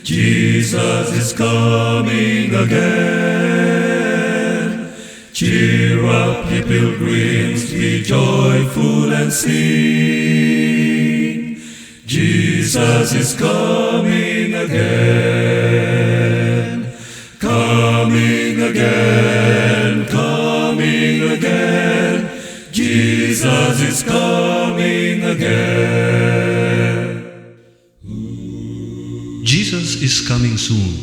Jesus is coming again. Cheer up, ye pilgrims, be joyful and sing. Jesus is coming again. Coming again, coming again. Jesus is coming again. Jesus is coming soon,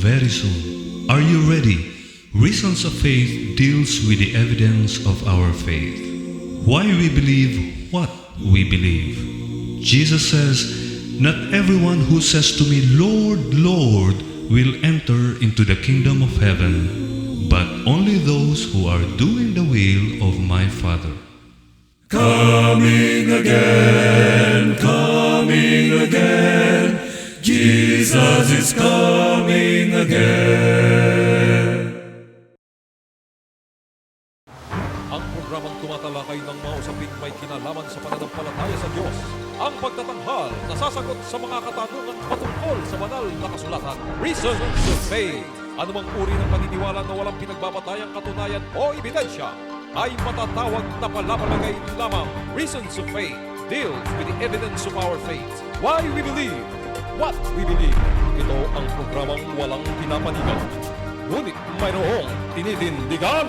very soon. Are you ready? Reasons of Faith deals with the evidence of our faith. Why we believe what we believe. Jesus says, "Not everyone who says to me, 'Lord, Lord,' will enter into the kingdom of heaven, but only those who are doing the will of my Father." Coming again, coming again. Jesus is coming again. Ang programang tumatalakay ng mga usaping may kinalaman sa pananampalataya sa Diyos. Ang pagtatanghal na sasagot sa mga katanungan patungkol sa banal na kasulatan. Reasons of Faith. Anumang uri ng paniniwala na walang pinagbabatayang katunayan o ebidensya ay matatawag na palapalagay lamang. Reasons of Faith deals with the evidence of our faith. Why we believe what we believe. Ito ang programang walang pinapanigan, ngunit mayroong tinitindigan.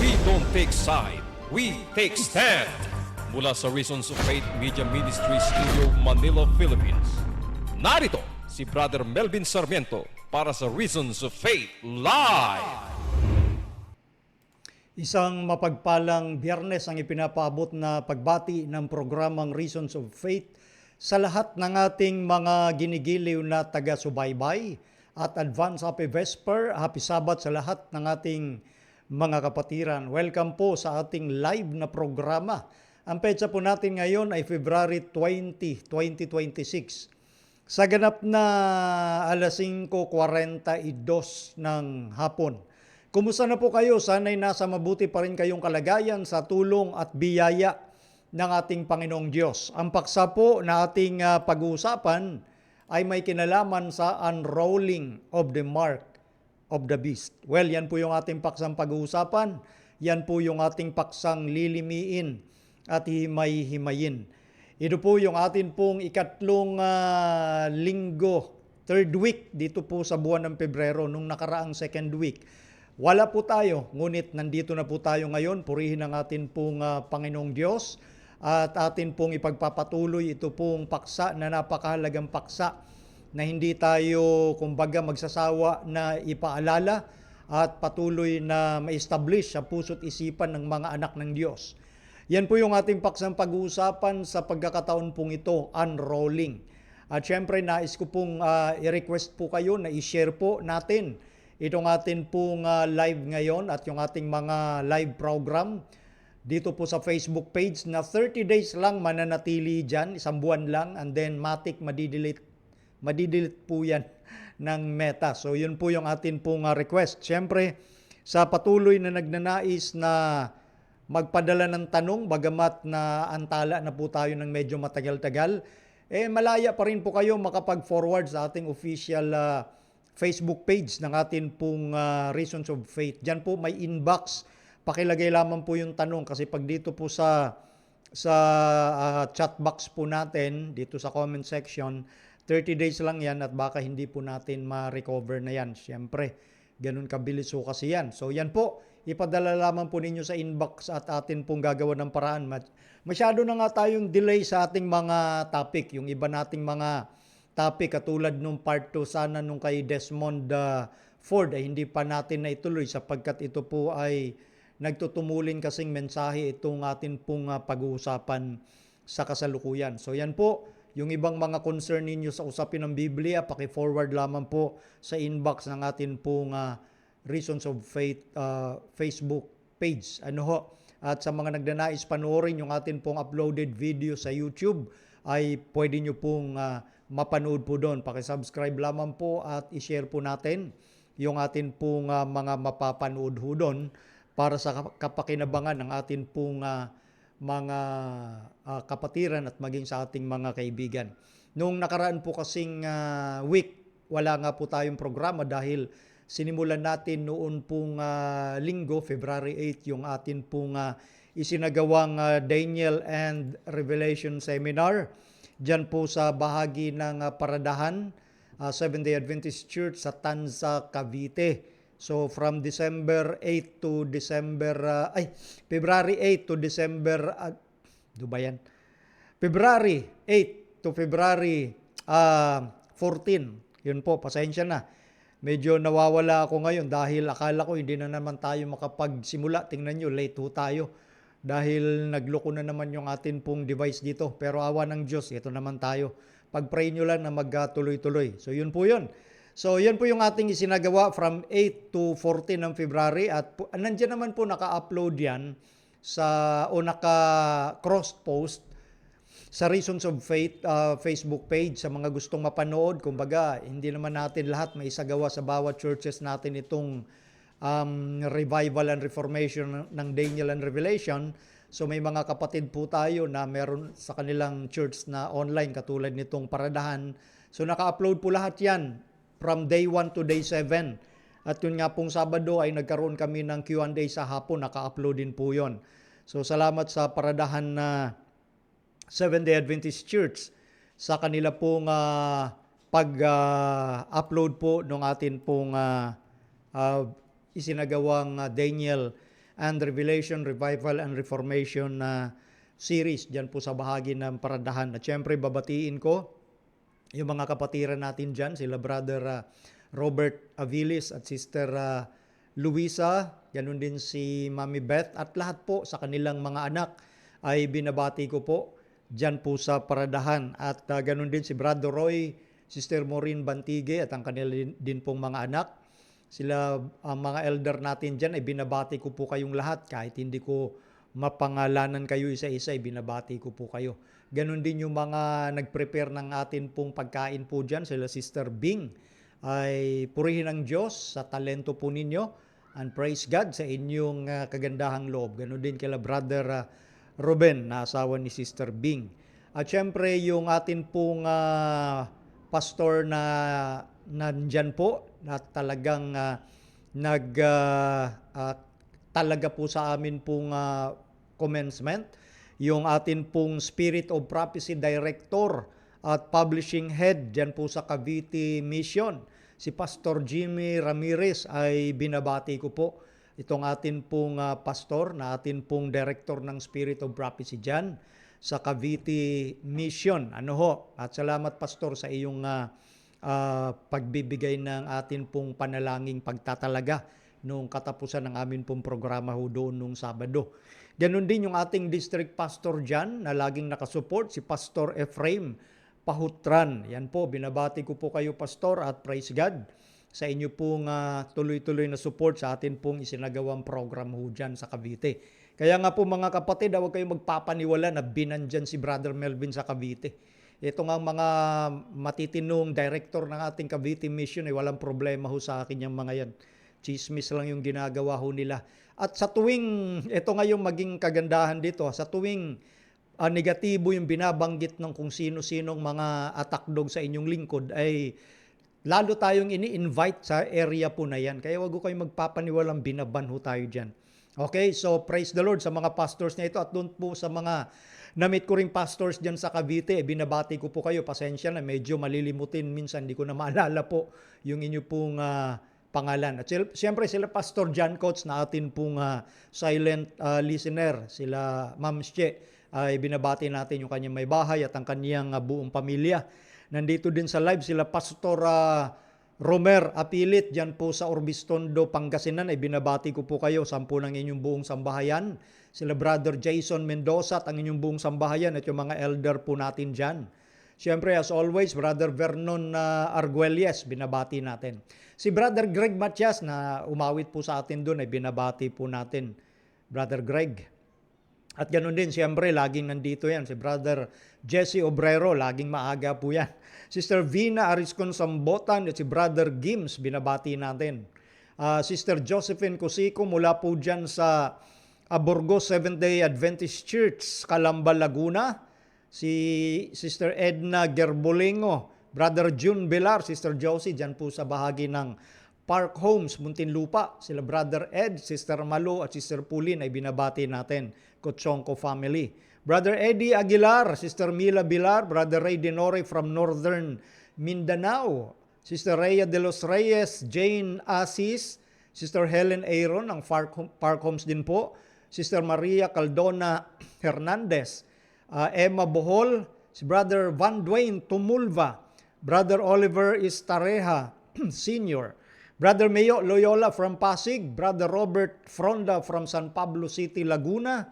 We don't take side, we take stand. Mula sa Reasons of Faith Media Ministry Studio, Manila, Philippines. Narito si Brother Melvin Sarmiento para sa Reasons of Faith Live. Isang mapagpalang Biyernes ang ipinapaabot na pagbati ng programang Reasons of Faith sa lahat ng ating mga ginigiliw na taga-subaybay at advance happy Vesper, happy Sabbath sa lahat ng ating mga kapatiran. Welcome po sa ating live na programa. Ang petsa po natin ngayon ay February 20, 2026. Sa ganap na alas 5:42 ng hapon. Kumusta na po kayo? Sana'y nasa mabuti pa rin kayong kalagayan sa tulong at biyaya ng ating Panginoong Diyos. Ang paksa po na ating pag-uusapan ay may kinalaman sa unrolling of the mark of the beast. Well, yan po yung ating paksang pag-uusapan. Yan po yung ating paksang lilimiin at himay-himayin. Ito po yung atin pong ikatlong linggo, third week dito po sa buwan ng Pebrero, nung nakaraang second week. Wala po tayo, ngunit nandito na po tayo ngayon. Purihin ang atin pong Panginoong Diyos at atin pong ipagpapatuloy ito pong paksa na napakahalagang paksa na hindi tayo kumbaga magsasawa na ipaalala at patuloy na ma-establish sa puso't isipan ng mga anak ng Diyos. Yan po yung ating paksang pag-uusapan sa pagkakataon pong ito, unrolling. At syempre nais ko pong i-request po kayo na i-share po natin itong atin pong live ngayon at yung ating mga live program dito po sa Facebook page na 30 days lang mananatili dyan, isang buwan lang, and then matik madidelete po yan ng Meta. So yun po yung atin pong request. Syempre sa patuloy na nagnanais na magpadala ng tanong, bagamat na antala na po tayo ng medyo matagal-tagal, malaya pa rin po kayo makapag-forward sa ating official Facebook page ng atin pong Reasons of Faith. Diyan po may inbox, pakilagay lamang po yung tanong kasi pag dito po sa chat box po natin, dito sa comment section, 30 days lang yan at baka hindi po natin ma-recover na yan. Siyempre, ganun kabilis po kasi yan. So yan po, ipadala lamang po ninyo sa inbox at atin pong gagawa ng paraan. Masyado na nga tayong delay sa ating mga topic. Yung iba nating mga topic katulad nung part 2 sana nung kay Desmond Ford ay hindi pa natin na ituloy sapagkat ito po ay nagtutumulin kasing mensahe itong atin pong pag-uusapan sa kasalukuyan. So yan po, yung ibang mga concern ninyo sa usapin ng Biblia, paki-forward lamang po sa inbox ng atin pong Reasons of Faith Facebook page. At sa mga nagdanais panoorin yung atin pong uploaded video sa YouTube ay pwede nyo pong mapanood po doon. Paki-subscribe lamang po at i-share po natin yung atin pong mga mapapanood ho doon para sa kapakinabangan ng atin pong mga kapatiran at maging sa ating mga kaibigan. Nung nakaraan po kasing week, wala nga po tayong programa dahil sinimulan natin noon pong linggo, February 8, yung atin pong isinagawang Daniel and Revelation Seminar. Diyan po sa bahagi ng Paradahan, Seventh-day Adventist Church sa Tanza, Cavite. So from December 8 to February 8 to December, February 8 to February 14. Yun po, pasensya na. Medyo nawawala ako ngayon dahil akala ko hindi na naman tayo makapagsimula. Tingnan nyo, late ho tayo. Dahil nagloko na naman yung atin pong device dito. Pero awa ng Diyos, ito naman tayo. Pag-pray nyo lang na magtuloy-tuloy. So yun po yun. So yan po yung ating isinagawa from 8 to 14 ng February. At nandiyan naman po naka-upload yan o naka-cross-post sa Reasons of Faith Facebook page sa mga gustong mapanood. Kumbaga, hindi naman natin lahat may isagawa sa bawat churches natin itong revival and reformation ng Daniel and Revelation. So may mga kapatid po tayo na meron sa kanilang church na online katulad nitong Paradahan. So naka-upload po lahat yan from day 1 to day 7. At yun nga pong Sabado ay nagkaroon kami ng Q&A sa hapon, naka-upload din po yon. So salamat sa Paradahan na Seventh-day Adventist Church sa kanila pong pag-upload po ng atin pong isinagawang Daniel and Revelation, Revival and Reformation series dyan po sa bahagi ng Paradahan. At syempre babatiin ko yung mga kapatiran natin dyan, sila Brother Robert Avilis at Sister Luisa, ganun din si Mami Beth at lahat po sa kanilang mga anak ay binabati ko po dyan po sa Paradahan. At ganun din si Brother Roy, Sister Maureen Bantige at ang kanila din pong mga anak. Sila, ang mga elder natin dyan ay binabati ko po kayong lahat. Kahit hindi ko mapangalanan kayo isa-isa, ay binabati ko po kayo. Ganun din yung mga nag-prepare ng atin pong pagkain po dyan. Sila Sister Bing, ay purihin ang Diyos sa talento po ninyo. And praise God sa inyong kagandahang loob. Ganun din kila Brother Ruben, na asawa ni Sister Bing. At syempre yung atin pong pastor na nandyan po, na talagang talaga po sa amin pong commencement, yung atin pong Spirit of Prophecy Director at Publishing Head dyan po sa Cavite Mission, si Pastor Jimmy Ramirez, ay binabati ko po. Itong atin pong pastor na atin pong director ng Spirit of Prophecy dyan sa Cavite Mission. At salamat Pastor sa iyong pagbibigay ng atin pong panalangin pagtatalaga nung katapusan ng amin pong programa doon nung Sabado. Ganun din yung ating district pastor dyan na laging nakasupport, si Pastor Ephraim Pahutran. Yan po, binabati ko po kayo Pastor at praise God sa inyo pong tuloy-tuloy na support sa atin pong isinagawang program dyan sa Cavite. Kaya nga po mga kapatid, huwag kayong magpapaniwala na binandyan si Brother Melvin sa Cavite. Ito nga mga matitinong director ng ating Cavite Mission, walang problema sa akin yung mga yan. Chismis lang yung ginagawa nila. At sa tuwing, ito nga yung maging kagandahan dito, sa tuwing negatibo yung binabanggit ng kung sino-sinong mga atakdog sa inyong lingkod, ay lalo tayong ini-invite sa area po na yan. Kaya wag ko kayong magpapaniwalang binaban tayo dyan. Okay, so praise the Lord sa mga pastors na ito. At doon po sa mga na-meet ko ring pastors dyan sa Cavite, binabati ko po kayo. Pasensya na, medyo malilimutin. Minsan hindi ko na maalala po yung inyo pong pangalan. At siyempre sila Pastor John Coates na atin pong silent listener. Sila Ma'am She, ay binabati natin yung kanyang may bahay at ang kanyang buong pamilya. Nandito din sa live sila Pastor Romer Apilit dyan po sa Orbistondo, Pangasinan. Ay binabati ko po kayo, 10 ng inyong buong sambahayan. Sila Brother Jason Mendoza at ang inyong buong sambahayan at yung mga elder po natin dyan. Siyempre as always, Brother Vernon Arguelles, binabati natin. Si Brother Greg Matias na umawit po sa atin doon ay binabati po natin, Brother Greg. At ganoon din, siyempre, laging nandito yan. Si Brother Jesse Obrero, laging maaga po yan. Sister Vina Ariscon Sambotan at si Brother Gims, binabati natin. Sister Josephine Cosico mula po dyan sa Burgos Seventh-day Adventist Church, Calamba, Laguna. Si Sister Edna Gerbolingo Brother June Belar, Sister Josie, dyan po sa bahagi ng Park Homes, Muntinlupa. Sila Brother Ed, Sister Malo at Sister Pauline ay binabati natin. Kochonko family. Brother Eddie Aguilar, Sister Mila Bilar, Brother Ray Denore from Northern Mindanao. Sister Rhea de los Reyes, Jane Asis, Sister Helen Aaron ng Park Homes din po. Sister Maria Caldona Hernandez, Emma Bohol, si Brother Van Dwayne Tumulva, Brother Oliver Istareja Sr., Brother Mayo Loyola from Pasig, Brother Robert Fronda from San Pablo City, Laguna,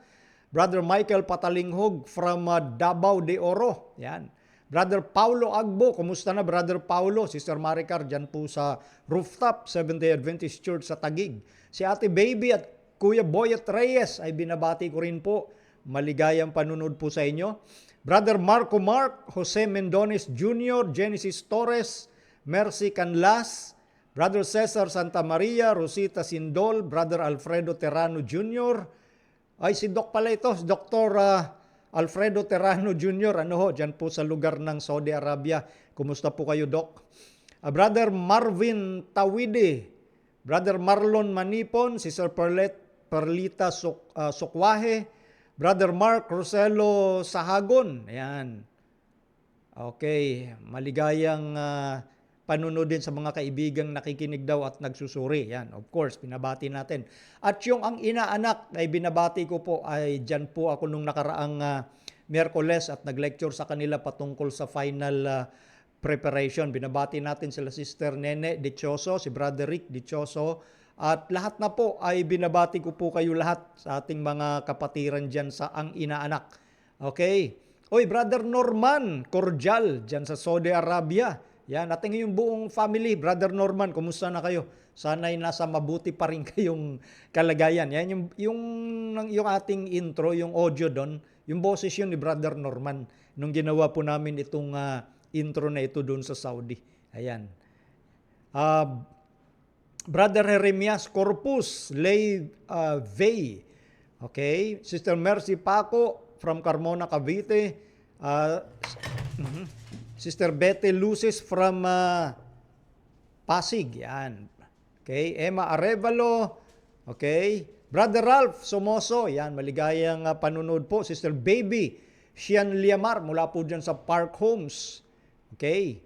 Brother Michael Patalinghog from Davao de Oro. Yan. Brother Paulo Agbo, kumusta na Brother Paulo? Sister Maricar, dyan po sa rooftop, Seventh-day Adventist Church sa Taguig. Si Ate Baby at Kuya Boyet Reyes ay binabati ko rin po. Maligayang panunod po sa inyo. Brother Marco Mark, Jose Mendones Jr., Genesis Torres, Mercy Canlas, Brother Cesar Santa Maria, Rosita Sindol, Brother Alfredo Terrano Jr., ay si Doc pala ito, si Dr. Alfredo Terrano Jr., dyan po sa lugar ng Saudi Arabia. Kumusta po kayo, Doc? Brother Marvin Tawide, Brother Marlon Manipon, Sister Perlita Sukwahe, Brother Mark Roselo Sahagon. Ayan. Okay, maligayang panunod din sa mga kaibigang nakikinig daw at nagsusuri. Yan, of course, binabati natin. At yung ang inaanak ay binabati ko po ay dyan po ako nung nakaraang Miyerkules at nag-lecture sa kanila patungkol sa final preparation. Binabati natin sila Sister Nene Dichoso, si Brother Rick Dichoso, at lahat na po ay binabati ko po kayo lahat sa ating mga kapatiran dyan sa ang inaanak. Okay? Oy, Brother Norman Cordial dyan sa Saudi Arabia. Yan, ating yung buong family. Brother Norman, kumusta na kayo? Sana'y nasa mabuti pa rin kayong kalagayan. Yan, yung ating intro, yung audio doon, yung boses yun ni Brother Norman nung ginawa po namin itong intro na ito doon sa Saudi. Ayan. Brother Jeremias Corpus, Vey. Okay. Sister Mercy Paco from Carmona, Cavite. Sister Betty Lucis from Pasig. Yan. Okay. Emma Arevalo. Okay. Brother Ralph Somoso. Yan. Maligayang panunod po. Sister Baby Sian Liamar mula po dyan sa Park Homes. Okay.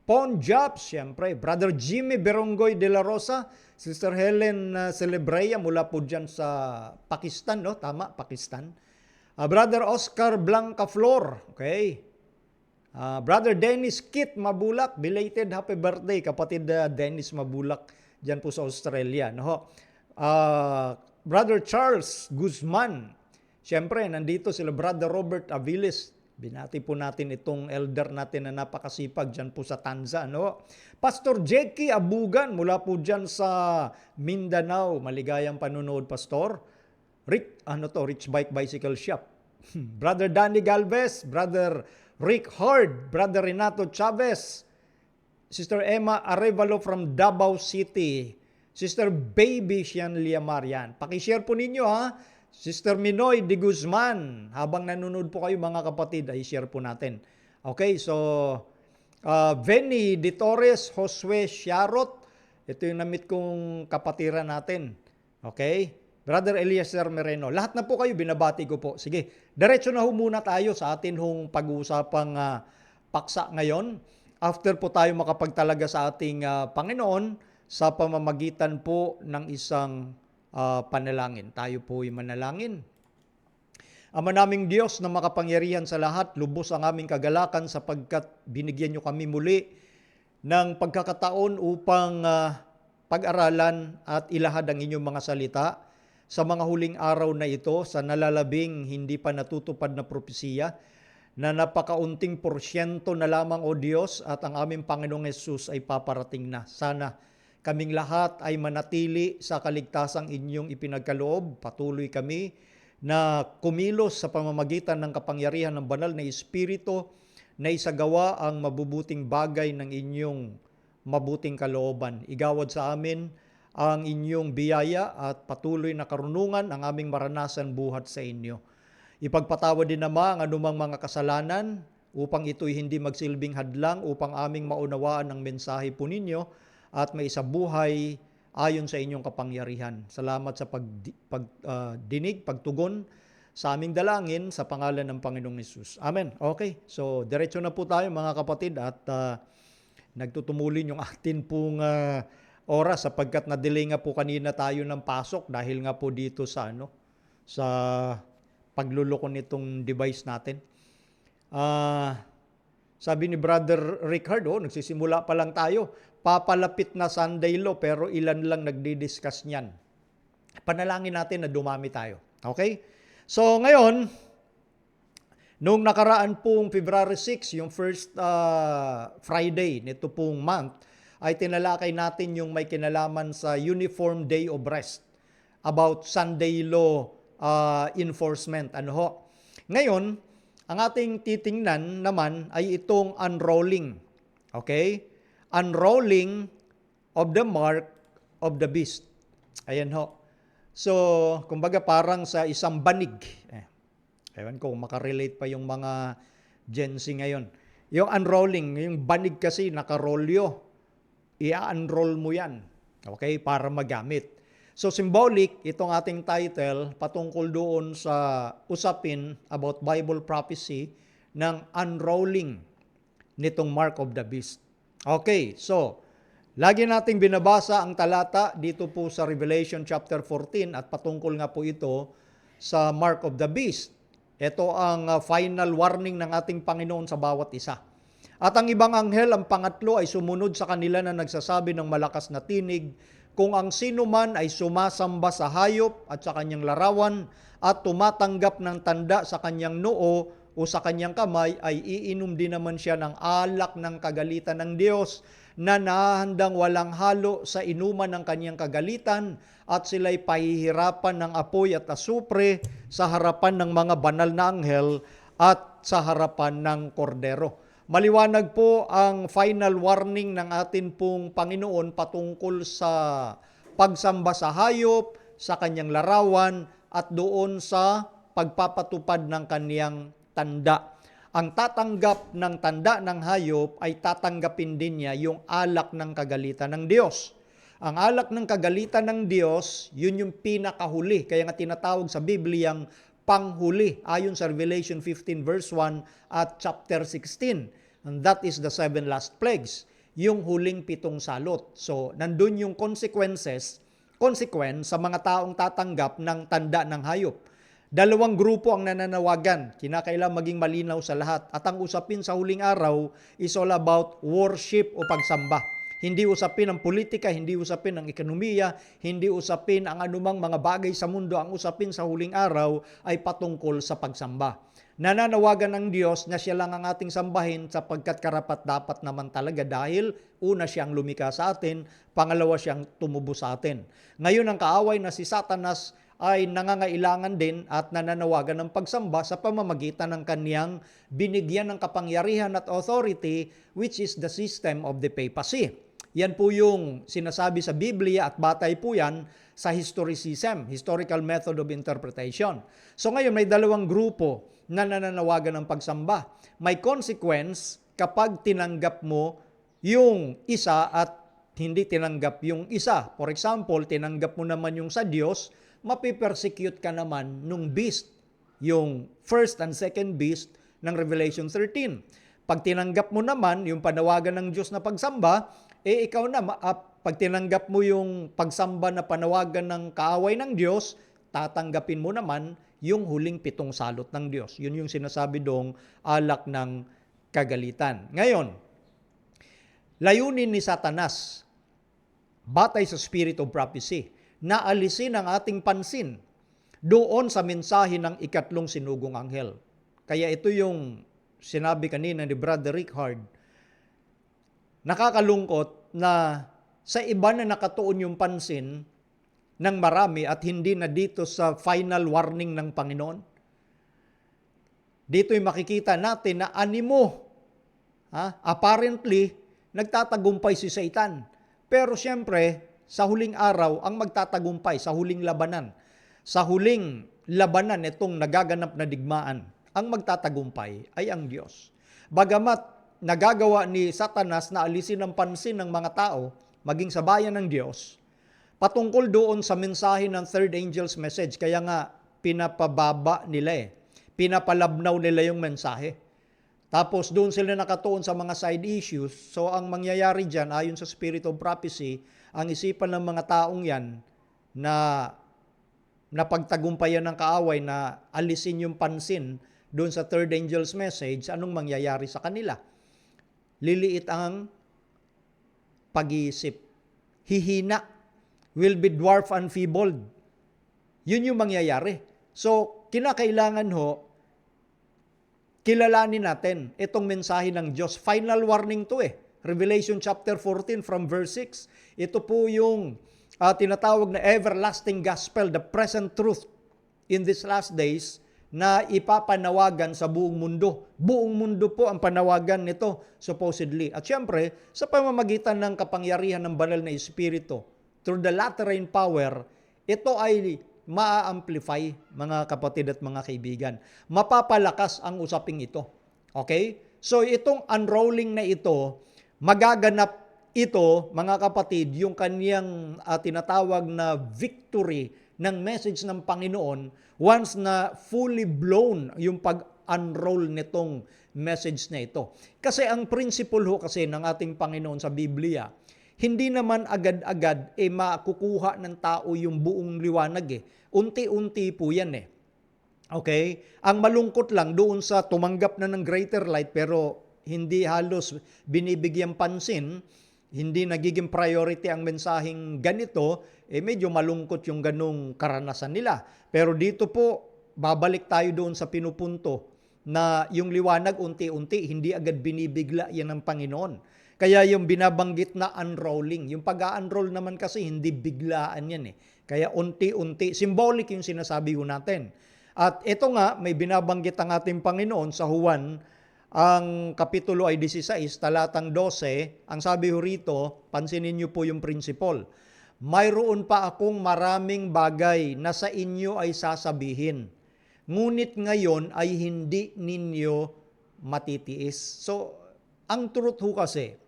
Pon Jobs, siyempre. Brother Jimmy Berongoy de la Rosa. Sister Helen Celebrea mula po dyan sa Pakistan. No? Tama, Pakistan. Brother Oscar Blanca Flor. Okay. Brother Dennis Kit Mabulak, belated happy birthday, kapatid Dennis Mabulak, dyan po sa Australia. No? Brother Charles Guzman, siyempre, nandito sila Brother Robert Aviles, binati po natin itong elder natin na napakasipag dyan po sa Tanza. No? Pastor Jackie Abugan, mula po dyan sa Mindanao, maligayang panunood, Pastor. Rich Bike Bicycle Shop. Brother Danny Galvez, Brother Rick Hard, Brother Renato Chavez, Sister Emma Arevalo from Davao City, Sister Baby Sian Liamar. Yan. Pakishare po ninyo ha. Sister Minoy de Guzman. Habang nanonood po kayo mga kapatid, ay share po natin. Okay, so Venny de Torres, Josue Sharot. Ito yung namit kong kapatiran natin. Okay. Brother Eliezer Mereno. Lahat na po kayo, binabati ko po. Sige, diretso na ho muna tayo sa atin hong pag-uusapang paksa ngayon. After po tayo makapagtalaga sa ating Panginoon sa pamamagitan po ng isang panalangin. Tayo po ay manalangin. Ama naming Diyos na makapangyarihan sa lahat, lubos ang aming kagalakan sapagkat binigyan nyo kami muli ng pagkakataon upang pag-aralan at ilahad ang inyong mga salita sa mga huling araw na ito, sa nalalabing hindi pa natutupad na propesiya, na napakaunting porsyento na lamang, O Diyos, at ang aming Panginoong Hesus ay paparating na. Sana kaming lahat ay manatili sa kaligtasang inyong ipinagkaloob. Patuloy kami na kumilos sa pamamagitan ng kapangyarihan ng banal na Espiritu na isagawa ang mabubuting bagay ng inyong mabuting kalooban. Igawad sa amin ang inyong biyaya at patuloy na karunungan ang aming maranasan buhat sa inyo. Ipagpatawad din naman ang anumang mga kasalanan upang ito'y hindi magsilbing hadlang upang aming maunawaan ang mensahe po ninyo at may isabuhay ayon sa inyong kapangyarihan. Salamat sa pagdinig, pagtugon sa aming dalangin sa pangalan ng Panginoong Hesus. Amen. Okay, so diretso na po tayo mga kapatid at nagtutumulin yung atin pong oras sapagkat na-delay nga po kanina tayo ng pasok dahil nga po dito sa sa pagluloko nitong device natin. Sabi ni Brother Rickard, nagsisimula pa lang tayo. Papalapit na Sunday Law pero ilan lang nagdi-discuss niyan. Panalangin natin na dumami tayo. Okay? So ngayon, noong nakaraan pong February 6, yung first Friday nito pong month, ay tinalakay natin yung may kinalaman sa Uniform Day of Rest about Sunday Law enforcement. Ngayon, ang ating titingnan naman ay itong unrolling. Okay? Unrolling of the mark of the beast. Ayan ho. So, kumbaga parang sa isang banig. Ewan ko, makarelate pa yung mga Gen Z ngayon. Yung unrolling, yung banig kasi nakarolyo. I-unroll mo yan. Okay? Para magamit. So symbolic, itong ating title patungkol doon sa usapin about Bible prophecy ng unrolling nitong mark of the beast. Okay, so lagi nating binabasa ang talata dito po sa Revelation chapter 14 at patungkol nga po ito sa mark of the beast. Ito ang final warning ng ating Panginoon sa bawat isa. At ang ibang anghel, ang pangatlo, ay sumunod sa kanila na nagsasabi ng malakas na tinig, kung ang sino man ay sumasamba sa hayop at sa kanyang larawan at tumatanggap ng tanda sa kanyang noo o sa kanyang kamay, ay iinom din naman siya ng alak ng kagalitan ng Diyos na nahahandang walang halo sa inuman ng kanyang kagalitan, at sila'y pahihirapan ng apoy at asupre sa harapan ng mga banal na anghel at sa harapan ng kordero. Maliwanag po ang final warning ng atin pong Panginoon patungkol sa pagsamba sa hayop, sa kanyang larawan, at doon sa pagpapatupad ng kaniyang tanda. Ang tatanggap ng tanda ng hayop ay tatanggapin din niya yung alak ng kagalitan ng Diyos. Ang alak ng kagalitan ng Diyos, yun yung pinakahuli. Kaya nga tinatawag sa Bibliyang panghuli ayon sa Revelation 15 verse 1 at chapter 16. And that is the 7 last plagues, yung huling 7 salot. So, nandun yung consequence sa mga taong tatanggap ng tanda ng hayop. Dalawang grupo ang nananawagan, kinakailangan maging malinaw sa lahat. At ang usapin sa huling araw is all about worship o pagsamba. Hindi usapin ang politika, hindi usapin ang ekonomiya, hindi usapin ang anumang mga bagay sa mundo. Ang usapin sa huling araw ay patungkol sa pagsamba. Nananawagan ng Diyos na siya lang ang ating sambahin sapagkat karapat-dapat naman talaga dahil una siyang lumikha sa atin, pangalawa siyang tumubo sa atin. Ngayon ang kaaway na si Satanas ay nangangailangan din at nananawagan ng pagsamba sa pamamagitan ng kaniyang binigyan ng kapangyarihan at authority, which is the system of the papacy. Yan po yung sinasabi sa Biblia at batay po yan sa historicism, historical method of interpretation. So ngayon may dalawang grupo na nananawagan ng pagsamba. May consequence kapag tinanggap mo yung isa at hindi tinanggap yung isa. For example, tinanggap mo naman yung sa Diyos, mapipersecute ka naman nung beast, yung first and second beast ng Revelation 13. Pag tinanggap mo naman yung panawagan ng Diyos na pagsamba, ikaw na, pag tinanggap mo yung pagsamba na panawagan ng kaaway ng Diyos, tatanggapin mo naman yung huling 7 salot ng Diyos. Yun yung sinasabi dong alak ng kagalitan. Ngayon, layunin ni Satanas, batay sa spirit of prophecy, na alisin ang ating pansin doon sa mensahe ng ikatlong sinugong anghel. Kaya ito yung sinabi kanina ni Brother Rickard, nakakalungkot na sa iba na nakatuon yung pansin ng marami at hindi na dito sa final warning ng Panginoon. Dito'y makikita natin na animo, apparently, nagtatagumpay si Satan. Pero siyempre, sa huling araw, ang magtatagumpay sa huling labanan. Sa huling labanan itong nagaganap na digmaan, ang magtatagumpay ay ang Diyos. Bagamat nagagawa ni Satanas na alisin ang pansin ng mga tao, maging sa bayan ng Diyos, patungkol doon sa mensahe ng third angel's message. Kaya nga, pinapababa nila pinapalabnaw nila yung mensahe. Tapos doon sila nakatuon sa mga side issues. So ang mangyayari dyan, ayon sa spirit of prophecy, ang isipan ng mga taong yan na napagtagumpayan ng kaaway na alisin yung pansin doon sa third angel's message, anong mangyayari sa kanila? Liliit ang pag-iisip. Hihina. Will be dwarf and feebled. Yun yung mangyayari. So, kinakailangan kilalanin natin itong mensahe ng Diyos. Final warning to Revelation chapter 14 from verse 6. Ito po yung tinatawag na everlasting gospel, the present truth in these last days na ipapanawagan sa buong mundo. Buong mundo po ang panawagan nito, supposedly. At syempre, sa pamamagitan ng kapangyarihan ng banal na Espiritu, through the latter rain power, ito ay ma-amplify, mga kapatid at mga kaibigan. Mapapalakas ang usaping ito. Okay? So itong unrolling na ito, magaganap ito, mga kapatid, yung kaniyang tinatawag na victory ng message ng Panginoon once na fully blown yung pag-unroll nitong message na ito. Kasi ang principle kasi ng ating Panginoon sa Biblia, hindi naman agad-agad makukuha ng tao yung buong liwanag Unti-unti po yan Okay? Ang malungkot lang doon sa tumanggap na ng greater light pero hindi halos binibigyang pansin, hindi nagiging priority ang mensaheng ganito, medyo malungkot yung ganong karanasan nila. Pero dito po, babalik tayo doon sa pinupunto na yung liwanag unti-unti, hindi agad binibigla yan ng Panginoon. Kaya yung binabanggit na unrolling, yung pag-unroll naman kasi hindi biglaan yan Kaya unti-unti, symbolic yung sinasabi ko natin. At ito nga, may binabanggit ang ating Panginoon sa Juan, ang kapitulo ay 16, talatang 12, ang sabi rito, pansinin niyo po yung principle. Mayroon pa akong maraming bagay na sa inyo ay sasabihin, ngunit ngayon ay hindi ninyo matitiis. So, ang truth kasi,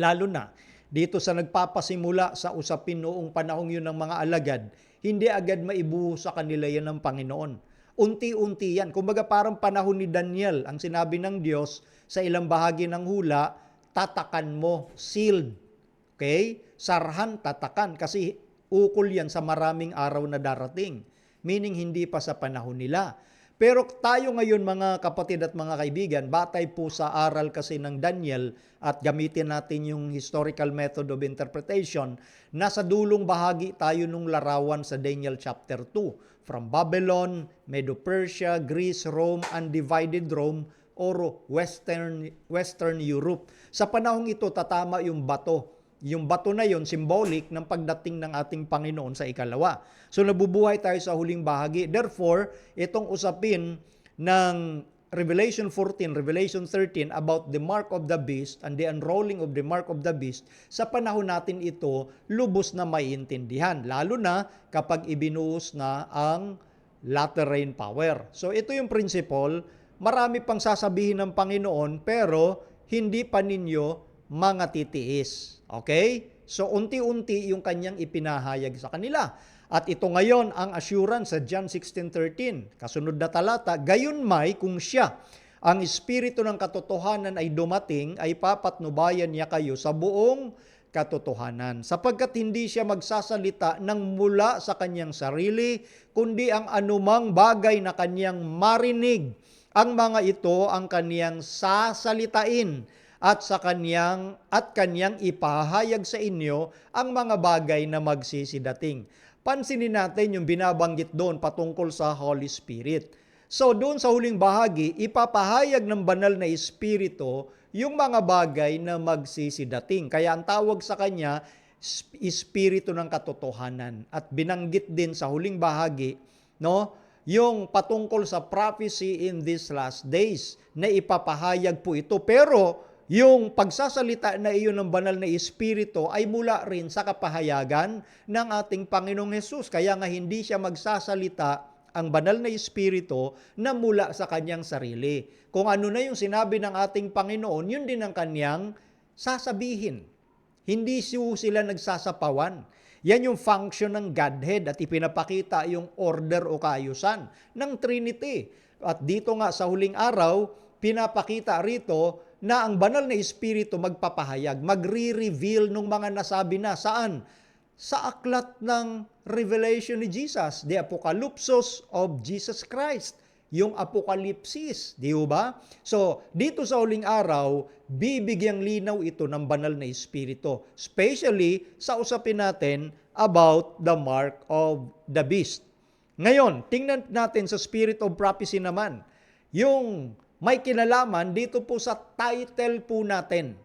lalo na dito sa nagpapasimula sa usapin noong panahong yun ng mga alagad, hindi agad maibuhos sa kanila yan ng Panginoon. Unti-unti yan. Kumbaga parang panahon ni Daniel, ang sinabi ng Diyos sa ilang bahagi ng hula, tatakan mo, sealed. Okay? Sarhan, tatakan. Kasi ukol yan sa maraming araw na darating. Meaning hindi pa sa panahon nila. Pero tayo ngayon mga kapatid at mga kaibigan, batay po sa aral kasi ng Daniel at gamitin natin yung historical method of interpretation, nasa dulong bahagi tayo nung larawan sa Daniel chapter 2. From Babylon, Medo-Persia, Greece, Rome, undivided Rome, or Western Europe. Sa panahong ito, tatama yung bato. Yung bato na yon symbolic ng pagdating ng ating Panginoon sa ikalawa. So nabubuhay tayo sa huling bahagi. Therefore, itong usapin ng Revelation 14, Revelation 13 about the mark of the beast and the unrolling of the mark of the beast, sa panahon natin ito, lubos na maiintindihan. Lalo na kapag ibinuhos na ang latter rain power. So ito yung principle, marami pang sasabihin ng Panginoon pero hindi pa ninyo mga titiis. Okay? So unti-unti yung kanyang ipinahayag sa kanila. At ito ngayon ang assurance sa John 16:13. Kasunod na talata, gayunmay kung siya, ang espiritu ng katotohanan ay dumating, ay papatnubayan niya kayo sa buong katotohanan. Sapagkat hindi siya magsasalita ng mula sa kanyang sarili, kundi ang anumang bagay na kanyang marinig. Ang mga ito ang kanyang sasalitain at kanyang ipahayag sa inyo ang mga bagay na magsisidating. Pansinin natin yung binabanggit doon patungkol sa Holy Spirit. So doon sa huling bahagi, ipapahayag ng banal na Espiritu yung mga bagay na magsisidating. Kaya ang tawag sa kanya, Espiritu ng katotohanan. At binanggit din sa huling bahagi, yung patungkol sa prophecy in these last days na ipapahayag po ito. Pero yung pagsasalita na iyon ng banal na Espiritu ay mula rin sa kapahayagan ng ating Panginoong Hesus. Kaya nga hindi siya magsasalita ang banal na Espiritu na mula sa kanyang sarili. Kung ano na yung sinabi ng ating Panginoon, yun din ang kanyang sasabihin. Hindi sila nagsasapawan. Yan yung function ng Godhead at ipinapakita yung order o kaayusan ng Trinity. At dito nga sa huling araw, pinapakita rito na ang banal na Espiritu magpapahayag, magre-reveal ng mga nasabi na saan? Sa aklat ng Revelation ni Jesus, the Apocalypsos of Jesus Christ, yung Apokalipsis, di ba? So, dito sa huling araw, bibigyang linaw ito ng banal na Espiritu, especially sa usapin natin about the mark of the beast. Ngayon, tingnan natin sa Spirit of Prophecy naman, yung may kinalaman dito po sa title po natin,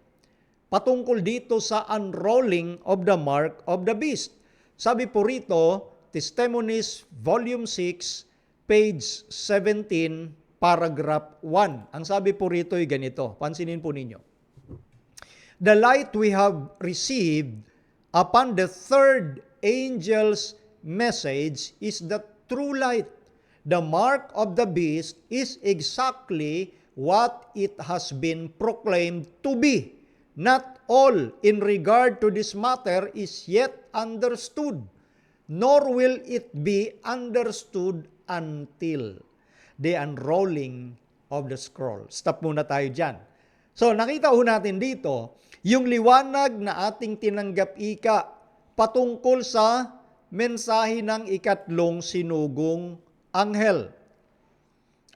patungkol dito sa unrolling of the mark of the beast. Sabi po rito, Testimonies, Volume 6, page 17, paragraph 1. Ang sabi po rito ay ganito. Pansinin po ninyo. The light we have received upon the third angel's message is the true light. The mark of the beast is exactly what it has been proclaimed to be. Not all in regard to this matter is yet understood, nor will it be understood until the unrolling of the scroll. Stop muna tayo dyan. So, nakita ho natin dito, yung liwanag na ating tinanggap patungkol sa mensahe ng ikatlong sinugong anghel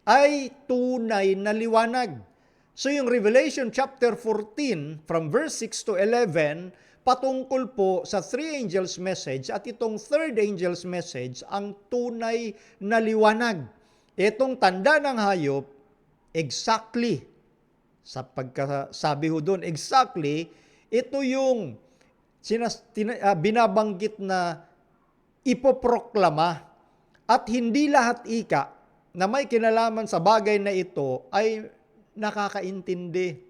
ay tunay na liwanag. So yung Revelation chapter 14 from verse 6 to 11 patungkol po sa three angels message at itong third angel's message ang tunay na liwanag. Itong tanda ng hayop, exactly, sa pagkasabi ho doon, exactly, ito yung binabanggit na ipoproklama at hindi lahat na may kinalaman sa bagay na ito ay nakakaintindi.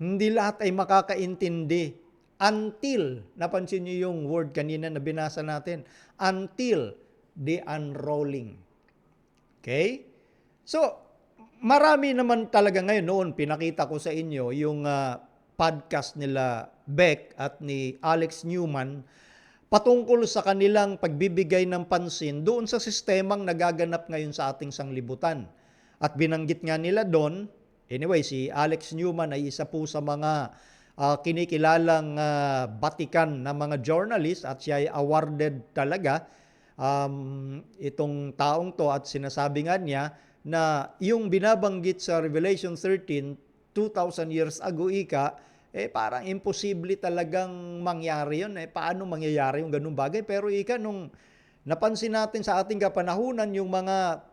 Hindi lahat ay makakaintindi until, napansin niyo yung word kanina na binasa natin, until the unrolling. Okay? So, marami naman talaga ngayon, noon pinakita ko sa inyo yung podcast nila Beck at ni Alex Newman patungkol sa kanilang pagbibigay ng pansin doon sa sistemang nagaganap ngayon sa ating sanglibutan. At binanggit nga nila doon, anyway, si Alex Newman ay isa po sa mga kinikilalang batikan na mga journalist at siya ay awarded talaga itong taong to at sinasabi nga niya na yung binabanggit sa Revelation 13, 2,000 years ago parang imposible talagang mangyari yun. Paano mangyayari yung ganung bagay? Pero nung napansin natin sa ating kapanahunan yung mga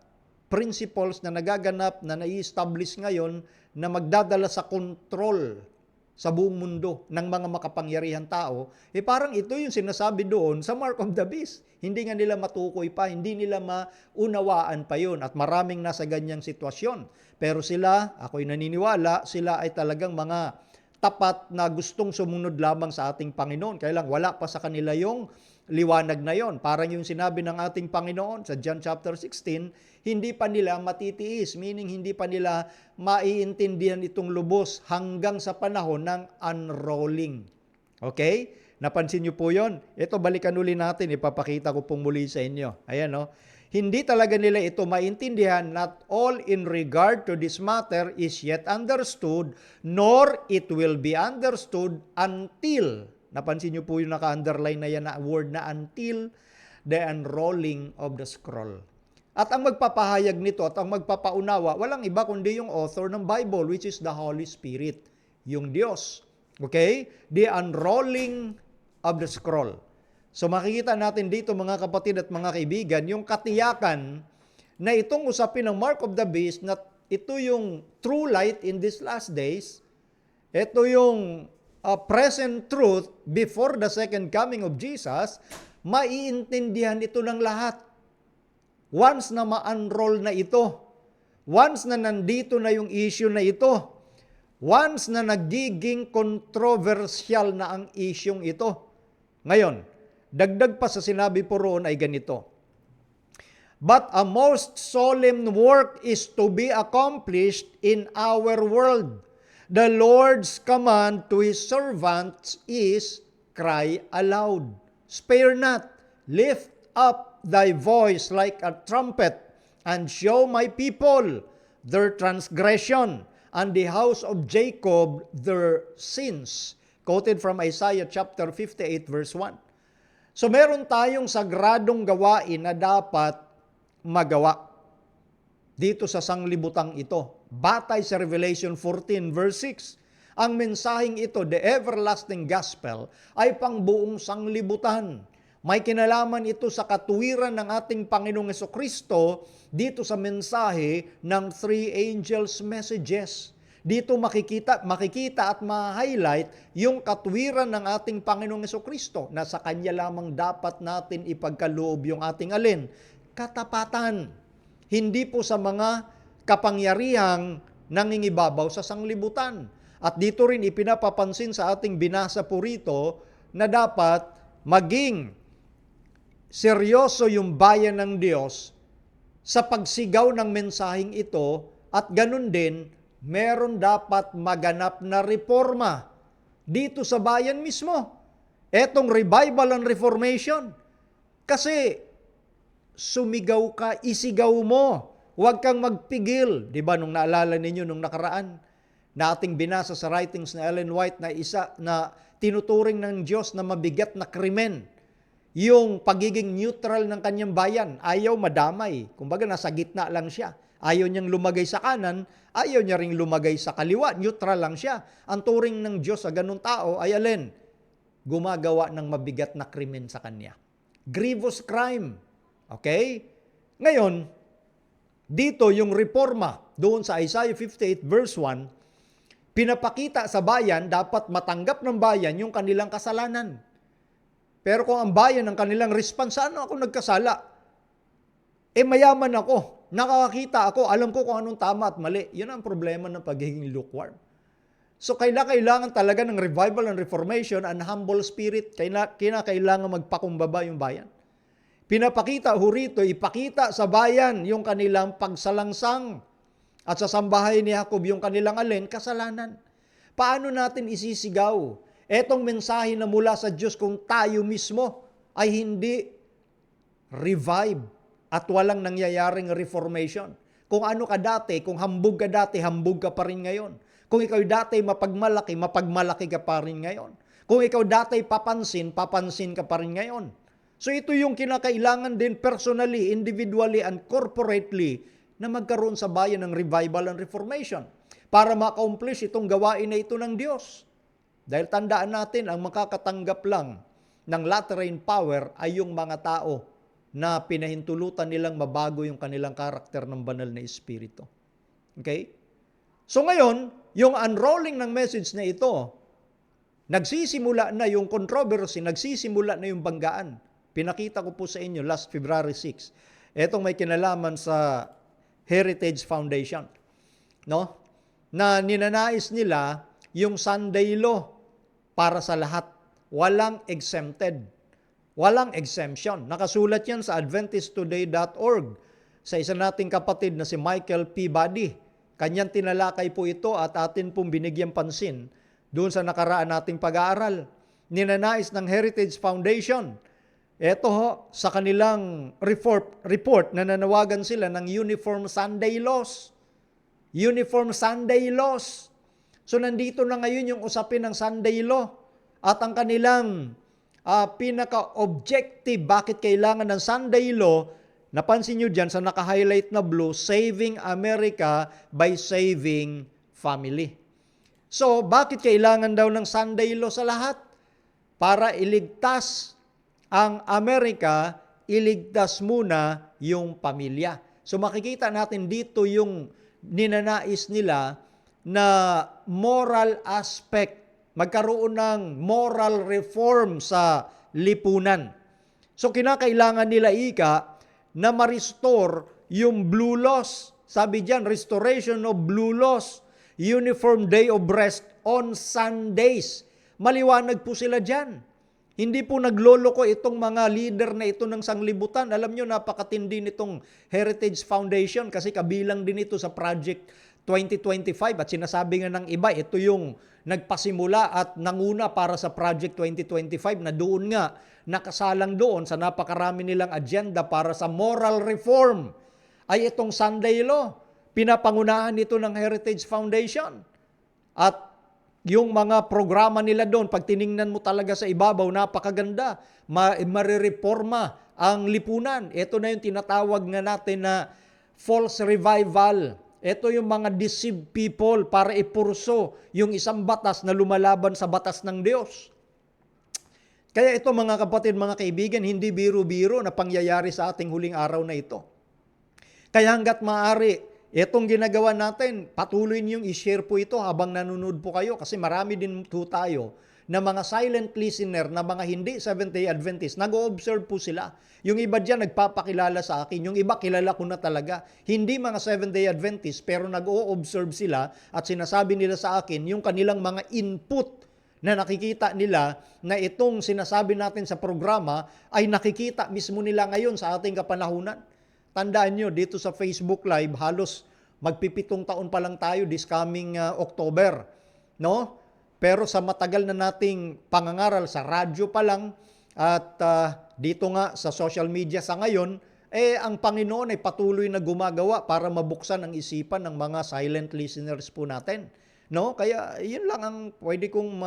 principles na nagaganap, na nai-establish ngayon, na magdadala sa control sa buong mundo ng mga makapangyarihan tao, parang ito yung sinasabi doon sa mark of the beast. Hindi nga nila matukoy pa, hindi nila maunawaan pa yun. At maraming nasa ganyang sitwasyon. Pero sila, ako'y naniniwala, sila ay talagang mga tapat na gustong sumunod lamang sa ating Panginoon. Kaya lang wala pa sa kanila yung liwanag na yon. Parang yung sinabi ng ating Panginoon sa John chapter 16, hindi pa nila matitiis, meaning hindi pa nila maiintindihan itong lubos hanggang sa panahon ng unrolling. Okay? Napansin niyo po yon? Ito, balikan uli natin, ipapakita ko pong muli sa inyo. Ayan, no? Hindi talaga nila ito maintindihan. Not all in regard to this matter is yet understood, nor it will be understood until, napansin niyo po yung naka-underline na yan na word na until the unrolling of the scroll. At ang magpapahayag nito at ang magpapaunawa, walang iba kundi yung author ng Bible, which is the Holy Spirit, yung Diyos. Okay? The unrolling of the scroll. So makikita natin dito mga kapatid at mga kaibigan, yung katiyakan na itong usapin ng mark of the beast, na ito yung true light in these last days, ito yung present truth before the second coming of Jesus, maiintindihan ito ng lahat. Once na ma-unroll na ito, once na nandito na yung issue na ito, once na nagiging controversial na ang isyong ito. Ngayon, dagdag pa sa sinabi po roon ay ganito. But a most solemn work is to be accomplished in our world. The Lord's command to His servants is, cry aloud. Spare not, lift up thy voice like a trumpet, and show my people their transgression, and the house of Jacob their sins. Quoted from Isaiah chapter 58 verse 1. So meron tayong sagradong gawain na dapat magawa dito sa sanglibutang ito. Batay sa Revelation 14 verse 6, ang mensaheng ito, the everlasting gospel, ay pangbuong sanglibutan. May kinalaman ito sa katuwiran ng ating Panginoong Jesucristo dito sa mensahe ng three angels' messages. Dito makikita at ma-highlight yung katuwiran ng ating Panginoong Jesucristo na sa Kanya lamang dapat natin ipagkaloob yung ating alin? Katapatan. Hindi po sa mga kapangyarihang nangingibabaw sa sanglibutan. At dito rin ipinapapansin sa ating binasa po rito na dapat maging seryoso yung bayan ng Diyos sa pagsigaw ng mensaheng ito at ganun din, meron dapat maganap na reforma dito sa bayan mismo. Etong revival and reformation. Kasi sumigaw ka, isigaw mo. Huwag kang magpigil. Di ba nung naalala ninyo nung nakaraan na ating binasa sa writings na Ellen White na isa na tinuturing ng Diyos na mabigat na krimen. Yung pagiging neutral ng kanyang bayan, ayaw madamay. Kumbaga nasa gitna lang siya. Ayaw niyang lumagay sa kanan, ayaw niya ring lumagay sa kaliwa. Neutral lang siya. Ang turing ng Diyos sa ganung tao ay alin? Gumagawa ng mabigat na krimen sa kanya. Grievous crime. Okay? Ngayon, dito yung reforma doon sa Isaiah 58 verse 1, pinapakita sa bayan, dapat matanggap ng bayan yung kanilang kasalanan. Pero kung ang bayan ng kanilang response, ano ako nagkasala? Mayaman ako, nakakakita ako, alam ko kung anong tama at mali. Yun ang problema ng pagiging lukewarm. So kailangan talaga ng revival and reformation and humble spirit. Kailangan magpakumbaba yung bayan. Pinapakita ho rito, ipakita sa bayan yung kanilang pagsalangsang. At sa sambahay ni Jacob yung kanilang alin, kasalanan. Paano natin isisigaw etong mensahe na mula sa Diyos kung tayo mismo ay hindi revive at walang nangyayaring reformation? Kung ano ka dati, kung hambog ka dati, hambog ka pa rin ngayon. Kung ikaw dati mapagmalaki, mapagmalaki ka pa rin ngayon. Kung ikaw dati papansin, papansin ka pa rin ngayon. So ito yung kinakailangan din personally, individually, and corporately na magkaroon sa bayan ng revival and reformation para ma-accomplish itong gawain na ito ng Diyos. Dahil tandaan natin, ang makakatanggap lang ng latter rain power ay yung mga tao na pinahintulutan nilang mabago yung kanilang karakter ng banal na Espiritu. Okay? So ngayon, yung unrolling ng message na ito, nagsisimula na yung controversy, nagsisimula na yung banggaan. Pinakita ko po sa inyo last February 6. Etong may kinalaman sa Heritage Foundation. No? Na ninanais nila yung Sunday law para sa lahat. Walang exempted. Walang exemption. Nakasulat yan sa adventisttoday.org sa isa nating kapatid na si Michael P. Buddy. Kanyang tinalakay po ito at atin pong binigyan pansin doon sa nakaraan nating pag-aaral. Ninanais ng Heritage Foundation. Ito ho, sa kanilang report na nanawagan sila ng Uniform Sunday Laws. Uniform Sunday Laws. So nandito na ngayon yung usapin ng Sunday Law at ang kanilang pinaka-objective bakit kailangan ng Sunday Law, napansin nyo dyan sa naka-highlight na blue, Saving America by Saving Family. So bakit kailangan daw ng Sunday Law sa lahat? Para iligtas ang Amerika, iligtas muna yung pamilya. So makikita natin dito yung ninanais nila na moral aspect, magkaroon ng moral reform sa lipunan. So kinakailangan nila na ma-restore yung blue laws. Sabi diyan, restoration of blue laws, uniform day of rest on Sundays. Maliwanag po sila diyan. Hindi po nagloloko itong mga leader na ito ng sanglibutan. Alam nyo, napakatindi nitong Heritage Foundation kasi kabilang din ito sa Project 2025 at sinasabi nga ng iba, ito yung nagpasimula at nanguna para sa Project 2025 na doon nga nakasalang doon sa napakarami nilang agenda para sa moral reform ay itong Sunday Law. Pinapangunahan nito ng Heritage Foundation. At yung mga programa nila doon, pag tiningnan mo talaga sa ibabaw, napakaganda. Marireforma ang lipunan. Ito na yung tinatawag nga natin na false revival. Ito yung mga deceived people para ipurso yung isang batas na lumalaban sa batas ng Diyos. Kaya ito mga kapatid, mga kaibigan, hindi biro-biro na pangyayari sa ating huling araw na ito. Kaya hanggat maaari, itong ginagawa natin, patuloy niyong i-share po ito habang nanonood po kayo kasi marami din po tayo na mga silent listener na mga hindi Seventh-day Adventist. Nag-o-observe po sila. Yung iba dyan nagpapakilala sa akin. Yung iba kilala ko na talaga. Hindi mga Seventh-day Adventist pero nag-o-observe sila at sinasabi nila sa akin yung kanilang mga input na nakikita nila na itong sinasabi natin sa programa ay nakikita mismo nila ngayon sa ating kapanahunan. Tandaan nyo, dito sa Facebook Live, halos magpipitong taon pa lang tayo this coming October. No? Pero sa matagal na nating pangangaral sa radyo pa lang at dito nga sa social media sa ngayon, ang Panginoon ay patuloy na gumagawa para mabuksan ang isipan ng mga silent listeners po natin. No? Kaya yun lang ang pwede kong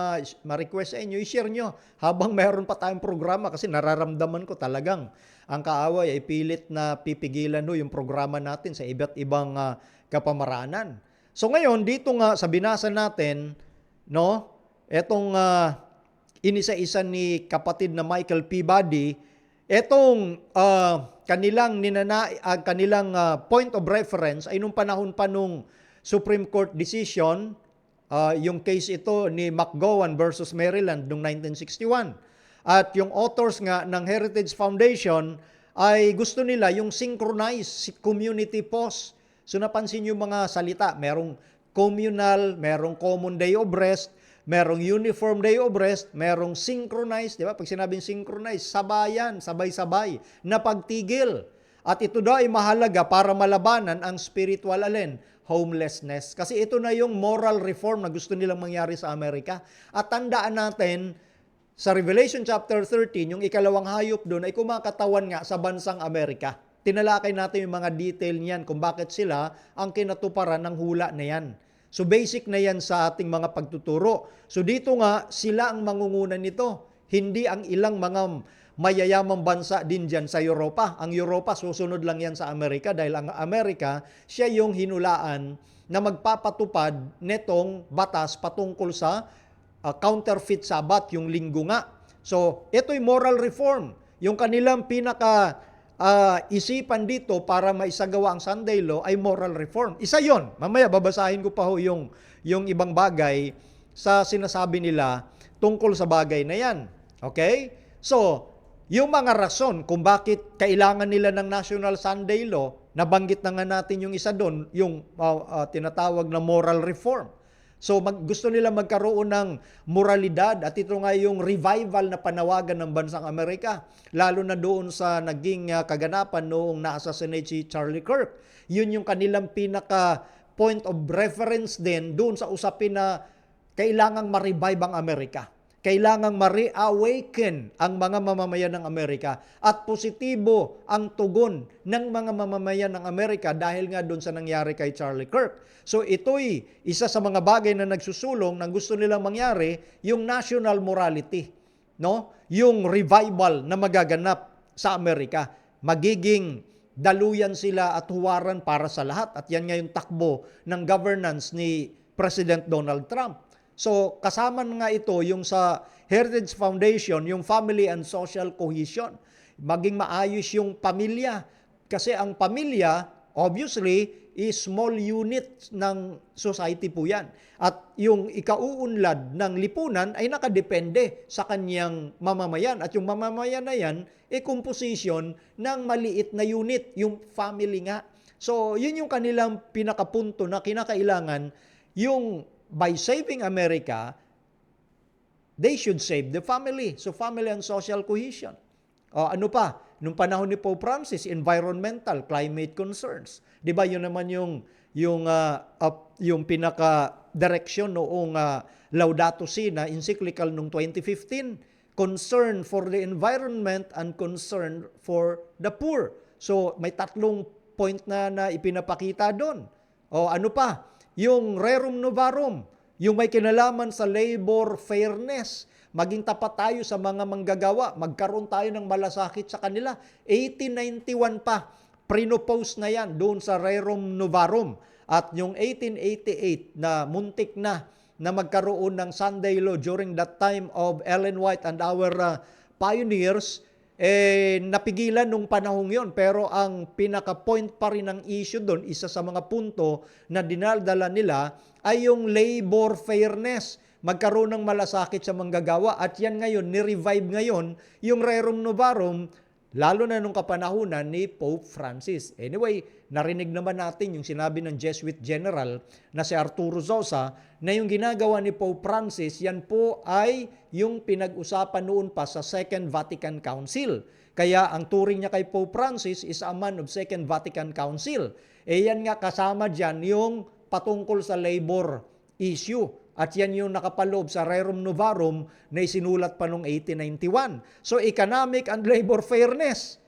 ma-request sa inyo. I-share nyo habang mayroon pa tayong programa kasi nararamdaman ko talagang ang kaaway ay pilit na pipigilan yung programa natin sa iba't ibang kapamaranan. So ngayon, dito nga sa binasa natin, no, etong inisa-isa ni kapatid na Michael Peabody, etong kanilang point of reference ay nung panahon pa nung Supreme Court decision, yung case ito ni McGowan versus Maryland noong 1961. At yung authors nga ng Heritage Foundation ay gusto nila yung synchronized community pause. So napansin yung mga salita, merong communal, merong common day of rest, merong uniform day of rest, merong synchronized, di ba? Pag sinabing synchronized, sabayan, sabay-sabay, na pagtigil. At ito daw ay mahalaga para malabanan ang spiritual homelessness. Kasi ito na yung moral reform na gusto nilang mangyari sa Amerika. At tandaan natin, sa Revelation chapter 13, yung ikalawang hayop doon ay kumakatawan nga sa bansang Amerika. Tinalakay natin yung mga detail niyan kung bakit sila ang kinatuparan ng hula na yan. So basic na yan sa ating mga pagtuturo. So dito nga, sila ang mangunguna nito. Hindi ang ilang mga mayayamang bansa din dyan sa Europa. Ang Europa, susunod lang yan sa Amerika dahil ang Amerika, siya yung hinulaan na magpapatupad netong batas patungkol sa counterfeit Sabbath, yung linggo nga. So, ito'y moral reform. Yung kanilang isipan dito para maisagawa ang Sunday Law ay moral reform. Isa yon. Mamaya babasahin ko pa ho yung ibang bagay sa sinasabi nila tungkol sa bagay na yan. Okay? So, yung mga rason kung bakit kailangan nila ng National Sunday Law, nabanggit na nga natin yung isa doon, yung tinatawag na moral reform. So gusto nila magkaroon ng moralidad at ito nga yung revival na panawagan ng bansang Amerika. Lalo na doon sa naging kaganapan noong na-assassinate si Charlie Kirk. Yun yung kanilang pinaka point of reference din doon sa usapin na kailangang ma-revive ang Amerika. Kailangang ma-reawaken ang mga mamamayan ng Amerika at positibo ang tugon ng mga mamamayan ng Amerika dahil nga doon sa nangyari kay Charlie Kirk. So ito'y isa sa mga bagay na nagsusulong ng gusto nilang mangyari, yung national morality, no? Yung revival na magaganap sa Amerika. Magiging daluyan sila at huwaran para sa lahat at yan nga yung takbo ng governance ni President Donald Trump. So, kasama nga ito yung sa Heritage Foundation, yung family and social cohesion. Maging maayos yung pamilya. Kasi ang pamilya, obviously, is small unit ng society po yan. At yung ikauunlad ng lipunan ay nakadepende sa kanyang mamamayan. At yung mamamayan na yan, composition ng maliit na unit, yung family nga. So, yun yung kanilang pinakapunto na kinakailangan yung by saving America, they should save the family. So family and social cohesion. O ano pa? Nung panahon ni Pope Francis, environmental, climate concerns. 'Di ba? Yun naman yung pinaka-direksyon noong Laudato Si na encyclical noong 2015. Concern for the environment and concern for the poor. So may tatlong point na ipinapakita doon. O ano pa? Yung rerum novarum, yung may kinalaman sa labor fairness. Maging tapat tayo sa mga manggagawa. Magkaroon tayo ng malasakit sa kanila. 1891 pa, prinopose na yan doon sa Rerum Novarum. At yung 1888 na muntik na magkaroon ng Sunday Law during that time of Ellen White and our pioneers, napigilan nung panahong yon. Pero ang pinaka-point pa rin ng issue doon, isa sa mga punto na dinaldala nila ay yung labor fairness. Magkaroon ng malasakit sa manggagawa at yan ngayon, ni-revive ngayon yung Rerum Novarum, lalo na nung kapanahunan ni Pope Francis. Anyway, narinig naman natin yung sinabi ng Jesuit General na si Arturo Zosa na yung ginagawa ni Pope Francis, yan po ay yung pinag-usapan noon pa sa Second Vatican Council. Kaya ang turing niya kay Pope Francis is a man of Second Vatican Council. Yan nga kasama dyan yung patungkol sa labor issue. At yan yung nakapaloob sa Rerum Novarum na isinulat pa noong 1891. So, economic and labor fairness.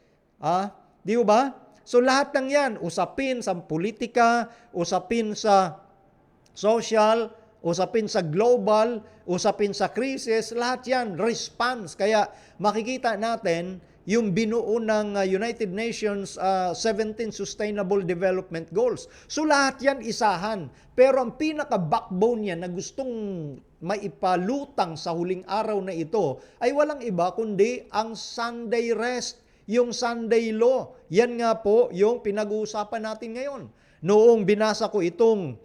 Di ba? So, lahat ng yan, usapin sa politika, usapin sa social, usapin sa global, usapin sa crisis, lahat yan, response. Kaya makikita natin yung binuo ng United Nations 17 Sustainable Development Goals. So lahat yan isahan. Pero ang pinaka-backbone yan na gustong maipalutang sa huling araw na ito ay walang iba kundi ang Sunday rest, yung Sunday law. Yan nga po yung pinag-uusapan natin ngayon. Noong binasa ko itong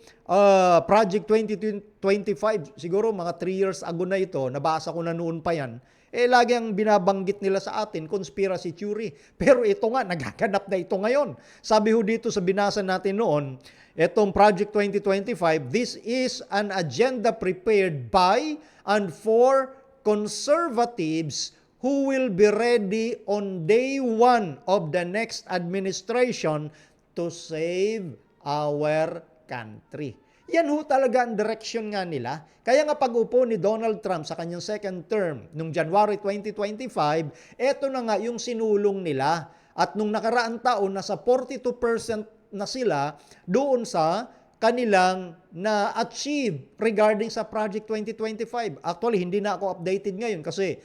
Project 2025, siguro mga 3 years ago na ito, nabasa ko na noon pa yan, lagi ang binabanggit nila sa atin, conspiracy theory. Pero ito nga, nagaganap na ito ngayon. Sabi ho dito sa binasa natin noon, itong Project 2025, this is an agenda prepared by and for conservatives who will be ready on day 1 of the next administration to save our country. Yan ho talaga ang direction nga nila. Kaya nga pag-upo ni Donald Trump sa kanyang second term noong January 2025, eto na nga yung sinulong nila. At nung nakaraang taon, nasa 42% na sila doon sa kanilang na-achieve regarding sa Project 2025. Actually, hindi na ako updated ngayon kasi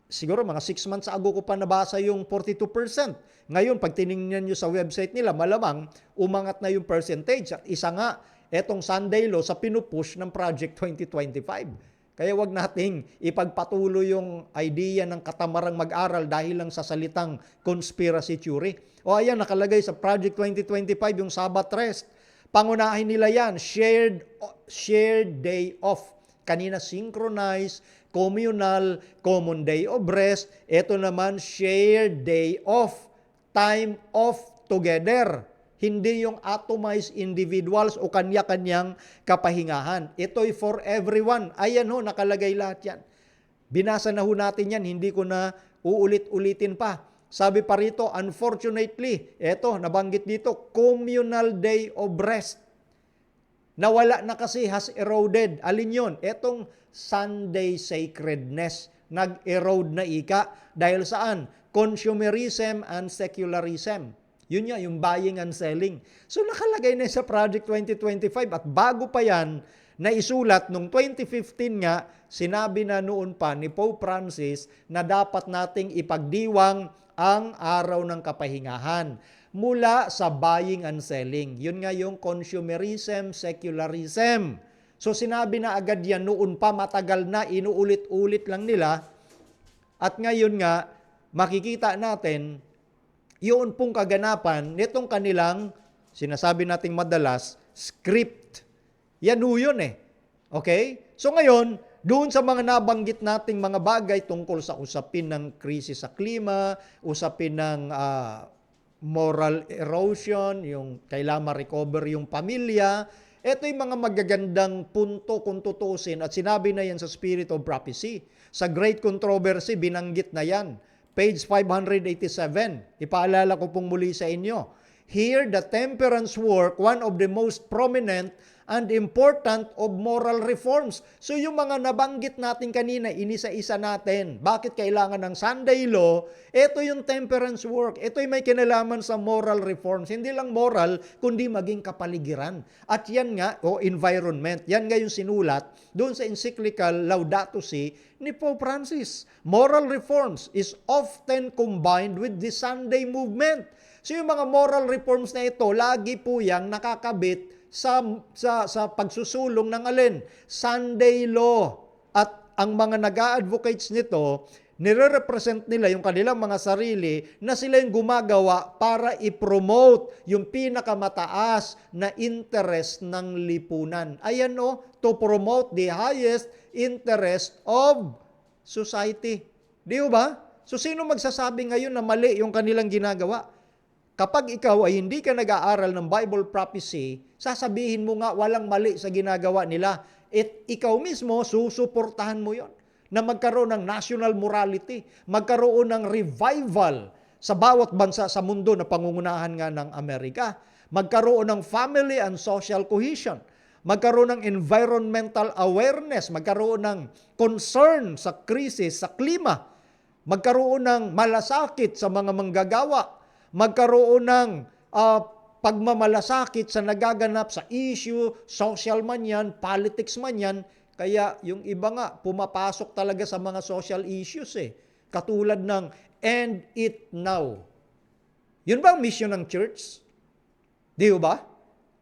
siguro mga 6 months ago ko pa nabasa yung 42%. Ngayon, pag tinignan nyo sa website nila, malamang umangat na yung percentage. At isa nga, etong Sunday Law sa pinupush ng Project 2025. Kaya wag nating ipagpatuloy yung idea ng katamarang mag-aral dahil lang sa salitang conspiracy theory. O ayan, nakalagay sa Project 2025 yung Sabbath rest. Pangunahin nila yan, shared day off. Kanina synchronized, communal, common day of rest. Ito naman, shared day off, time off together. Hindi yung atomized individuals o kanya-kanyang kapahingahan. Ito'y for everyone. Ayan ho, nakalagay lahat yan. Binasa na ho natin yan, hindi ko na uulit-ulitin pa. Sabi pa rito, unfortunately, eto, nabanggit dito, communal day of rest. Nawala na kasi, has eroded. Alin yun? Etong Sunday sacredness. Nag-erode na ika. Dahil saan? Consumerism and secularism. Yun nga, yung buying and selling. So nakalagay na sa Project 2025 at bago pa yan, naisulat nung 2015 nga, sinabi na noon pa ni Pope Francis na dapat nating ipagdiwang ang araw ng kapahingahan mula sa buying and selling. Yun nga yung consumerism, secularism. So sinabi na agad yan noon pa, matagal na, inuulit-ulit lang nila. At ngayon nga, makikita natin, yun pong kaganapan nitong kanilang, sinasabi nating madalas, script. Yan ho yun eh. Okay? So ngayon, doon sa mga nabanggit nating mga bagay tungkol sa usapin ng krisis sa klima, usapin ng moral erosion, yung kailangan ma-recover yung pamilya, Ito yung mga magagandang punto kung tutusin at sinabi na yan sa Spirit of Prophecy. Sa Great Controversy, binanggit na yan. Page 587. Ipaalala ko pong muli sa inyo. Here, the temperance work, one of the most prominent and important of moral reforms. So yung mga nabanggit natin kanina, inisa-isa natin. Bakit kailangan ng Sunday law? Ito yung temperance work. Ito yung may kinalaman sa moral reforms. Hindi lang moral, kundi maging kapaligiran. At yan nga, environment. Yan nga yung sinulat doon sa encyclical Laudato Si ni Pope Francis. Moral reforms is often combined with the Sunday movement. So yung mga moral reforms na ito, lagi po yang nakakabit sa pagsusulong ng alin? Sunday law. At ang mga nag-a-advocates nito, nire-represent nila yung kanilang mga sarili na sila yung gumagawa para i-promote yung pinakamataas na interest ng lipunan. Ayan to promote the highest interest of society. Di ba? So sino magsasabi ngayon na mali yung kanilang ginagawa? Kapag ikaw ay hindi ka nag-aaral ng Bible prophecy, sasabihin mo nga walang mali sa ginagawa nila. At ikaw mismo, susuportahan mo yon na magkaroon ng national morality, magkaroon ng revival sa bawat bansa sa mundo na pangungunahan nga ng Amerika, magkaroon ng family and social cohesion, magkaroon ng environmental awareness, magkaroon ng concern sa krisis, sa klima, magkaroon ng malasakit sa mga manggagawa, magkaroon ng pagmamalasakit sa nagaganap sa issue, social man yan, politics man yan. Kaya yung iba nga, pumapasok talaga sa mga social issues Katulad ng end it now. Yun ba ang mission ng church? Di ba?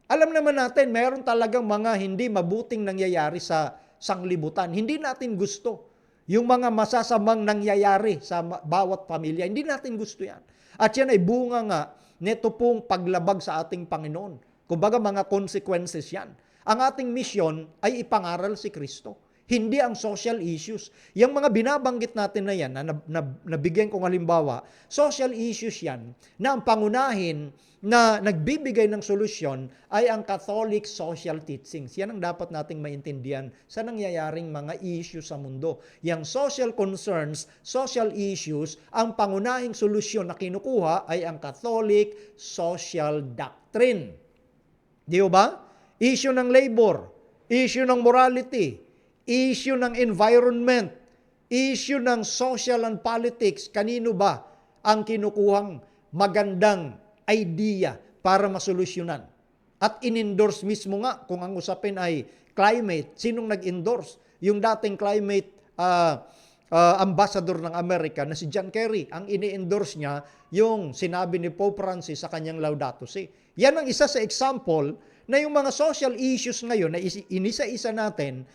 Alam naman natin, mayroon talagang mga hindi mabuting nangyayari sa sanglibutan. Hindi natin gusto yung mga masasamang nangyayari sa bawat pamilya. Hindi natin gusto yan. At yan ay bunga nga neto pong paglabag sa ating Panginoon. Kumbaga mga consequences yan. Ang ating mission ay ipangaral si Kristo. Hindi ang social issues. Yung mga binabanggit natin na yan, na nabigyan kong halimbawa, social issues yan, na ang pangunahin na nagbibigay ng solusyon ay ang Catholic social teachings. Yan ang dapat nating maintindihan sa nangyayaring mga issues sa mundo. Yang social concerns, social issues, ang pangunahing solusyon na kinukuha ay ang Catholic social doctrine. Di ba? Issue ng labor, issue ng morality, issue ng environment, issue ng social and politics. Kanino ba ang kinukuhang magandang idea para masolusyonan? At in-endorse mismo nga kung ang usapin ay climate. Sinong nag-endorse? Yung dating climate ambassador ng Amerika na si John Kerry. Ang ini-endorse niya yung sinabi ni Pope Francis sa kanyang Laudato Si. Yan ang isa sa example na yung mga social issues ngayon na inisa-isa natin,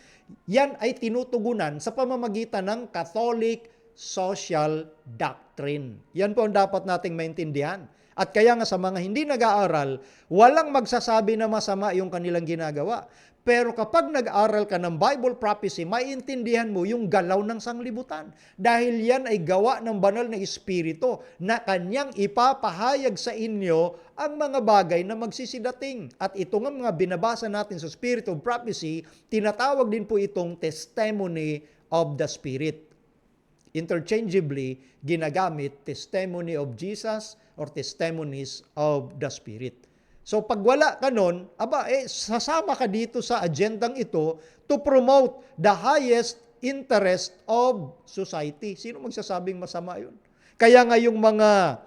yan ay tinutugunan sa pamamagitan ng Catholic social doctrine. Yan po ang dapat nating maintindihan. At kaya nga sa mga hindi nag-aaral, walang magsasabi na masama yung kanilang ginagawa. Pero kapag nag-aral ka ng Bible prophecy, maiintindihan mo yung galaw ng sanglibutan. Dahil yan ay gawa ng banal na Espiritu na kanyang ipapahayag sa inyo ang mga bagay na magsisidating. At ito nga mga binabasa natin sa Spirit of Prophecy, tinatawag din po itong testimony of the Spirit. Interchangeably, ginagamit testimony of Jesus or testimonies of the Spirit. So pag wala ka nun, sasama ka dito sa agendang ito to promote the highest interest of society. Sino magsasabing masama yun? Kaya nga yung mga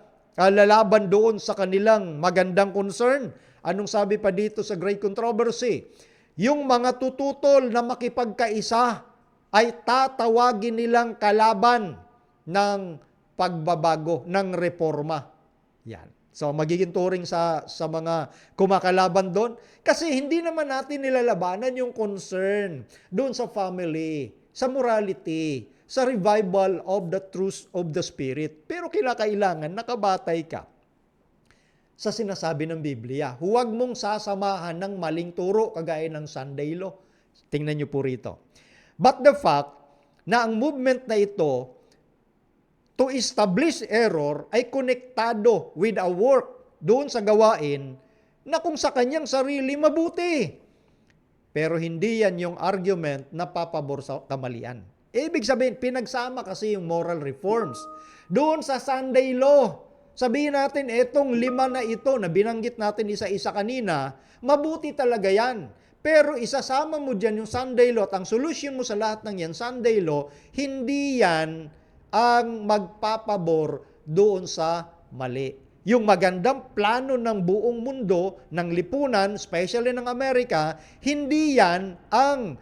lalaban doon sa kanilang magandang concern, anong sabi pa dito sa Great Controversy? Yung mga tututol na makipagkaisa ay tatawagin nilang kalaban ng pagbabago, ng reforma. Yan. So magiging turing sa mga kumakalaban doon. Kasi hindi naman natin nilalabanan yung concern doon sa family, sa morality, sa revival of the truth of the Spirit. Pero kailangan nakabatay ka sa sinasabi ng Biblia. Huwag mong sasamahan ng maling turo kagaya ng Sunday law. Tingnan niyo po rito. But the fact na ang movement na ito to establish error ay konektado with a work doon sa gawain na kung sa kanyang sarili mabuti. Pero hindi yan yung argument na papabor sa kamalian. Ibig sabihin, pinagsama kasi yung moral reforms. Doon sa Sunday law, sabihin natin, etong 5 na ito na binanggit natin isa-isa kanina, mabuti talaga yan. Pero isasama mo dyan yung Sunday law at ang solusyon mo sa lahat ng yan, Sunday law, hindi yan ang magpapabor doon sa mali. Yung magandang plano ng buong mundo, ng lipunan, especially ng Amerika, hindi yan ang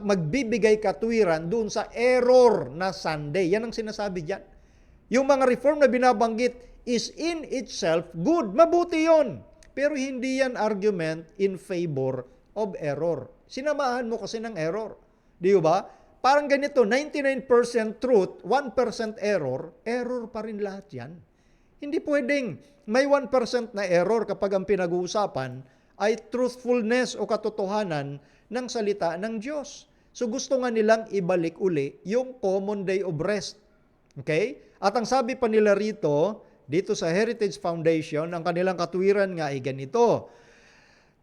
magbibigay katwiran doon sa error na Sunday. Yan ang sinasabi dyan. Yung mga reform na binabanggit is in itself good. Mabuti yon. Pero hindi yan argument in favor of error. Sinamahan mo kasi ng error. Di ba? Parang ganito, 99% truth, 1% error, error pa rin lahat yan. Hindi pwedeng may 1% na error kapag ang pinag-uusapan ay truthfulness o katotohanan ng salita ng Diyos. So gusto nga nilang ibalik uli yung common day of rest. Okay? At ang sabi pa nila rito, dito sa Heritage Foundation, ang kanilang katwiran nga ay ganito.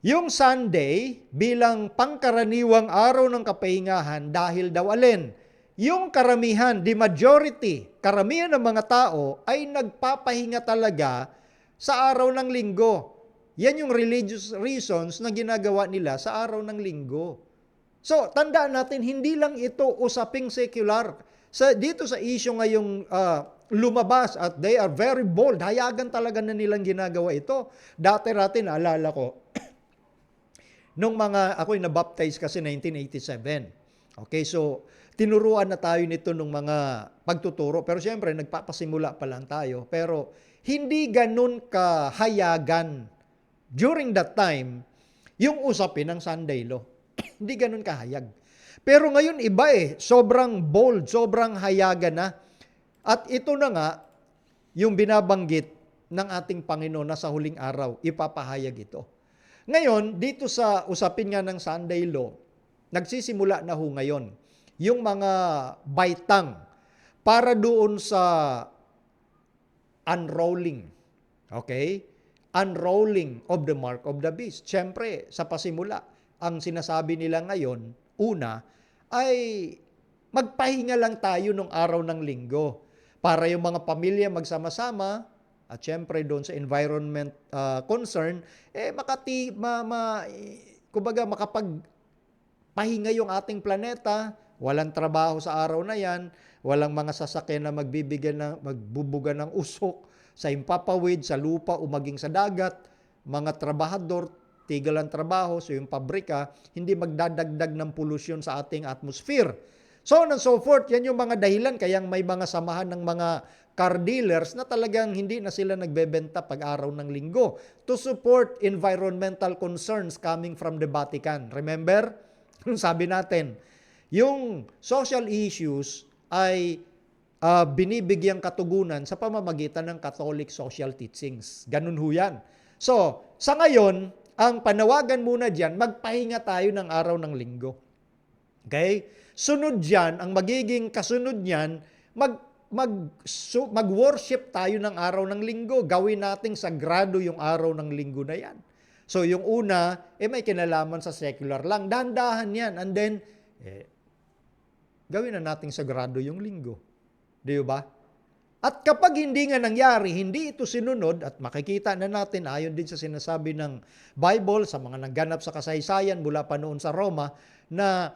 Yung Sunday bilang pangkaraniwang araw ng kapahingahan dahil daw alin? Yung karamihan, the majority, karamihan ng mga tao ay nagpapahinga talaga sa araw ng linggo. Yan yung religious reasons na ginagawa nila sa araw ng linggo. So, tandaan natin, hindi lang ito usaping secular. Dito sa issue ngayong lumabas at they are very bold, hayagan talaga na nilang ginagawa ito. Dati naalala ko, nung ako'y nabaptize kasi 1987. Okay, so tinuruan na tayo nito nung mga pagtuturo. Pero siyempre, nagpapasimula pa lang tayo. Pero hindi ganun kahayagan during that time yung usapin ng Sunday law. Hindi ganun kahayag. Pero ngayon iba sobrang bold, sobrang hayagan na. At ito na nga, yung binabanggit ng ating Panginoon na sa huling araw, ipapahayag ito. Ngayon, dito sa usapin nga ng Sunday law, nagsisimula na ho ngayon yung mga baitang para doon sa unrolling. Okay? Unrolling of the mark of the beast. Siyempre, sa pasimula, ang sinasabi nila ngayon, una, ay magpahinga lang tayo nung araw ng linggo para yung mga pamilya magsama-sama at siyempre doon sa environment concern, makapagpahinga yung ating planeta. Walang trabaho sa araw na yan, walang mga sasakyan na magbubuga ng usok sa impapawid, sa lupa o maging sa dagat, mga trabahador, tigil ang trabaho, so yung pabrika, hindi magdadagdag ng pollution sa ating atmosphere. So on and so forth, yan yung mga dahilan, kaya may mga samahan ng mga car dealers na talagang hindi na sila nagbebenta pag araw ng linggo to support environmental concerns coming from the Vatican. Remember? Sabi natin, yung social issues ay binibigyang katugunan sa pamamagitan ng Catholic social teachings. Ganun ho yan. So, sa ngayon, ang panawagan muna dyan, magpahinga tayo ng araw ng linggo. Okay? Sunod dyan, ang magiging kasunod niyan, mag-worship tayo ng araw ng linggo. Gawin nating sagrado yung araw ng linggo na yan. So, yung una, may kinalaman sa secular lang. Dahan-dahan yan. And then, gawin na nating sagrado yung linggo. Di ba? At kapag hindi nga nangyari, hindi ito sinunod, at makikita na natin, ayon din sa sinasabi ng Bible, sa mga nagganap sa kasaysayan mula pa noon sa Roma, na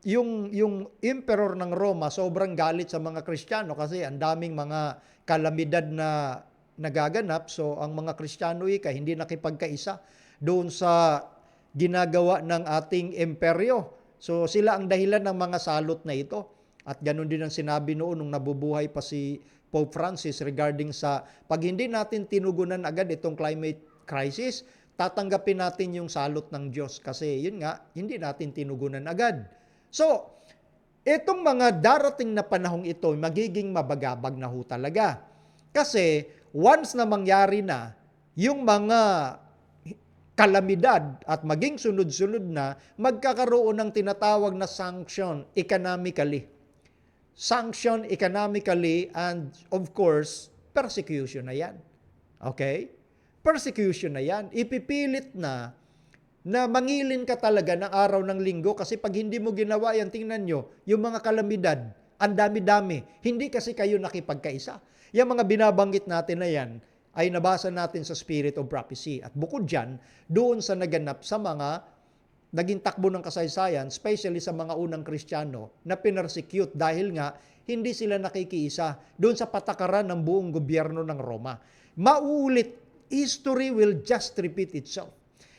yung emperor ng Roma sobrang galit sa mga Kristiyano kasi ang daming mga kalamidad na nagaganap. So ang mga Kristiyano hindi nakipagkaisa doon sa ginagawa ng ating imperyo. So sila ang dahilan ng mga salot na ito. At ganun din ang sinabi noon nung nabubuhay pa si Pope Francis regarding sa pag hindi natin tinugunan agad itong climate crisis, tatanggapin natin yung salot ng Diyos kasi yun nga, hindi natin tinugunan agad. So, itong mga darating na panahong ito, magiging mabagabag na ho talaga. Kasi once na mangyari na yung mga kalamidad at maging sunod-sunod na, magkakaroon ng tinatawag na sanction economically. Sanction economically and of course, persecution na yan. Okay? Persecution na yan. Ipipilit na na mangilin ka talaga ng araw ng linggo kasi pag hindi mo ginawa yan, tingnan nyo, yung mga kalamidad, ang dami-dami. Hindi kasi kayo nakipagkaisa. Yung mga binabanggit natin na yan ay nabasa natin sa Spirit of Prophecy. At bukod dyan, doon sa naganap sa mga naging takbo ng kasaysayan, especially sa mga unang Kristiyano na pinersecute dahil nga hindi sila nakikiisa doon sa patakaran ng buong gobyerno ng Roma. Mauulit, history will just repeat itself.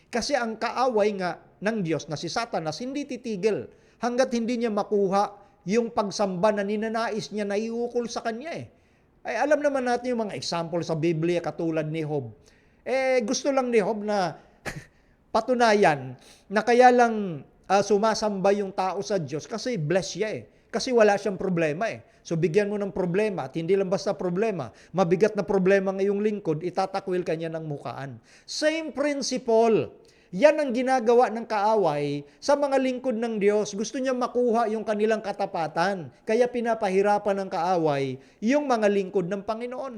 Kasi ang kaaway nga ng Diyos na si Satanas hindi titigil hanggat hindi niya makuha yung pagsamba na ninanais niya na iukol sa kanya Ay alam naman natin yung mga example sa Biblia katulad ni Job. Gusto lang ni Job na patunayan na kaya lang sumasamba yung tao sa Diyos kasi bless siya Kasi wala siyang problema So bigyan mo ng problema at hindi lang basta problema, mabigat na problema ngayong lingkod, itatakwil ka niya ng mukaan. Same principle. Yan ang ginagawa ng kaaway sa mga lingkod ng Diyos. Gusto niya makuha yung kanilang katapatan. Kaya pinapahirapan ng kaaway yung mga lingkod ng Panginoon.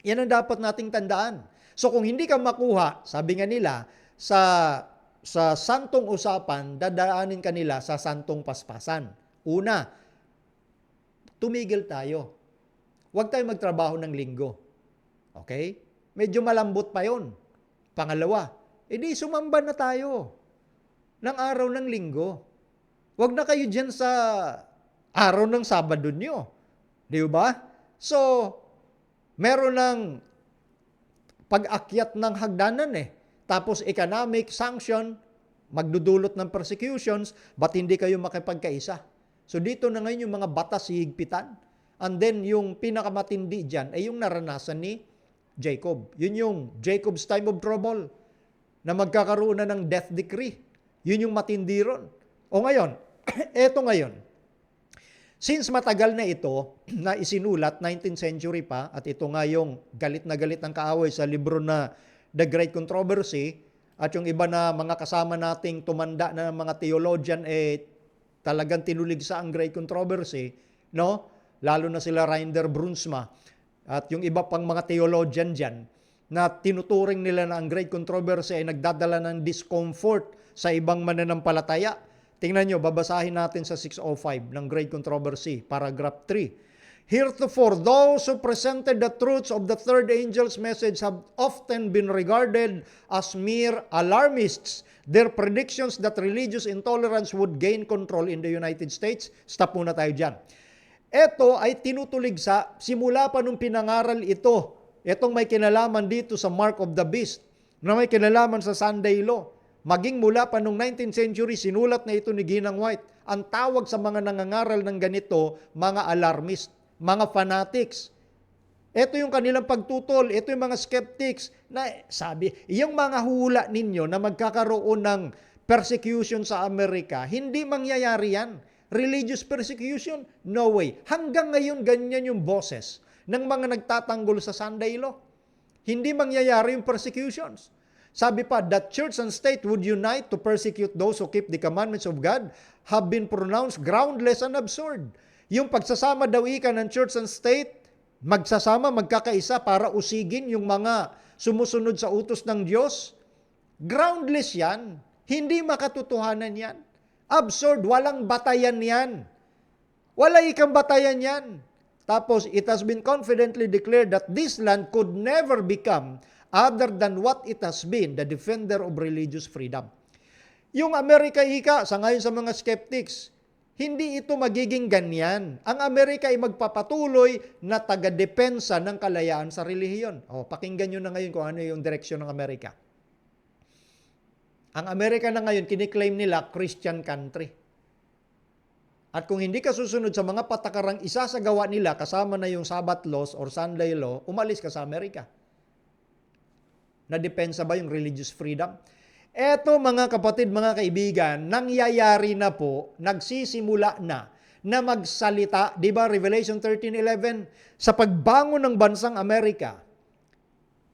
Yan ang dapat nating tandaan. So kung hindi ka makuha, sabi nga nila, sa santong usapan, dadaanin kanila sa santong paspasan. Una, tumigil tayo. Huwag tayo magtrabaho ng linggo. Okay? Medyo malambot pa yon. Pangalawa, edi sumamba na tayo ng araw ng linggo. Huwag na kayo dyan sa araw ng Sabado nyo. Di ba? So, meron ng pag-akyat ng hagdanan Tapos economic sanction, magdudulot ng persecutions, ba't hindi kayo makipagkaisa? So dito na ngayon yung mga batas hihigpitan. And then yung pinakamatindi dyan ay yung naranasan ni Jacob. Yun yung Jacob's time of trouble na magkakaroon na ng death decree. Yun yung matindi ron. O ngayon, eto ngayon. Since matagal na ito na isinulat, 19th century pa, at ito nga yung galit na galit ng kaaway sa libro na The Great Controversy, at yung iba na mga kasama nating tumanda na mga theologian talagang tinuligsa ang Great Controversy, no? Lalo na sila Reinder Brunsma at yung iba pang mga theologian dyan na tinuturing nila na ang Great Controversy ay nagdadala ng discomfort sa ibang mananampalataya. Tingnan nyo, babasahin natin sa 605 ng Great Controversy, paragraph 3. Heretofore, those who presented the truths of the third angel's message have often been regarded as mere alarmists. Their predictions that religious intolerance would gain control in the United States. Stop muna tayo dyan. Ito ay tinutulig sa, simula pa nung pinangaral ito, itong may kinalaman dito sa Mark of the Beast, na may kinalaman sa Sunday Law. Maging mula pa nung 19th century, sinulat na ito ni Ginang White. Ang tawag sa mga nangangaral ng ganito, mga alarmist, mga fanatics. Ito yung kanilang pagtutol, ito yung mga skeptics na sabi, yung mga hula ninyo na magkakaroon ng persecution sa Amerika, hindi mangyayari yan. Religious persecution? No way. Hanggang ngayon, ganyan yung boses ng mga nagtatanggol sa Sunday Law. Hindi mangyayari yung persecutions. Sabi pa, that church and state would unite to persecute those who keep the commandments of God have been pronounced groundless and absurd. Yung pagsasama daw ika ng church and state, magsasama, magkakaisa para usigin yung mga sumusunod sa utos ng Diyos, groundless yan. Hindi makatotohanan yan. Absurd, walang batayan yan. Wala ikang batayan yan. Tapos, it has been confidently declared that this land could never become other than what it has been, the defender of religious freedom. Yung Amerika ika, sa ngayon sa mga skeptics, hindi ito magiging ganyan. Ang Amerika ay magpapatuloy na taga-depensa ng kalayaan sa relihiyon. Pakinggan nyo na ngayon kung ano yung direksyon ng Amerika. Ang Amerika na ngayon, kiniklaim nila Christian country. At kung hindi ka susunod sa mga patakarang isasagawa nila, kasama na yung Sabbath laws or Sunday law, umalis ka sa Amerika. Na-depensa ba yung religious freedom? Eto mga kapatid, mga kaibigan, nangyayari na po, nagsisimula na magsalita, di ba, Revelation 13:11, sa pagbangon ng bansang Amerika,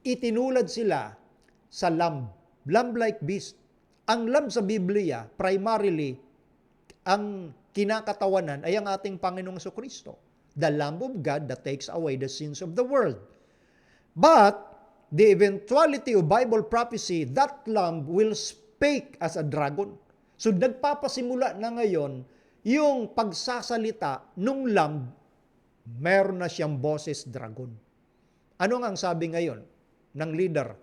itinulad sila sa lamb-like beast. Ang lamb sa Biblia, primarily, ang kinakatawanan ay ang ating Panginoong Jesucristo, the Lamb of God that takes away the sins of the world. But the eventuality of Bible prophecy, that lamb will fake as a dragon. So nagpapasimula na ngayon yung pagsasalita nung lamb, meron na siyang boses dragon. Ano nga ang sabi ngayon ng leader,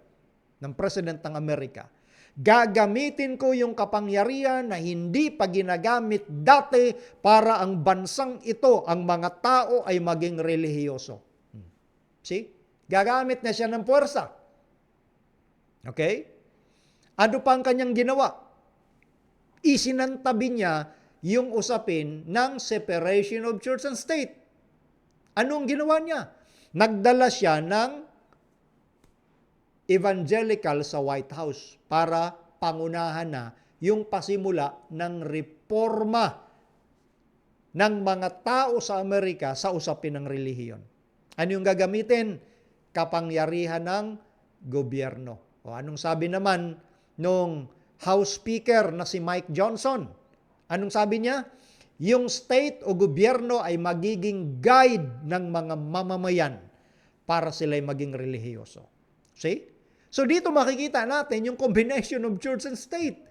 ng President ng Amerika? Gagamitin ko yung kapangyarihan na hindi pa ginagamit dati para ang bansang ito, ang mga tao ay maging relihiyoso. See? Gagamit na siya ng puwersa. Okay? Ano pa ang kanyang ginawa? Isinantabi niya yung usapin ng separation of church and state. Anong ginawa niya? Nagdala siya ng evangelical sa White House para pangunahan na yung pasimula ng reforma ng mga tao sa Amerika sa usapin ng relihiyon. Ano yung gagamitin? Kapangyarihan ng gobyerno. O anong sabi naman nung House Speaker na si Mike Johnson? Anong sabi niya? Yung state o gobyerno ay magiging guide ng mga mamamayan para sila'y maging relihiyoso. See? So dito makikita natin yung combination of church and state.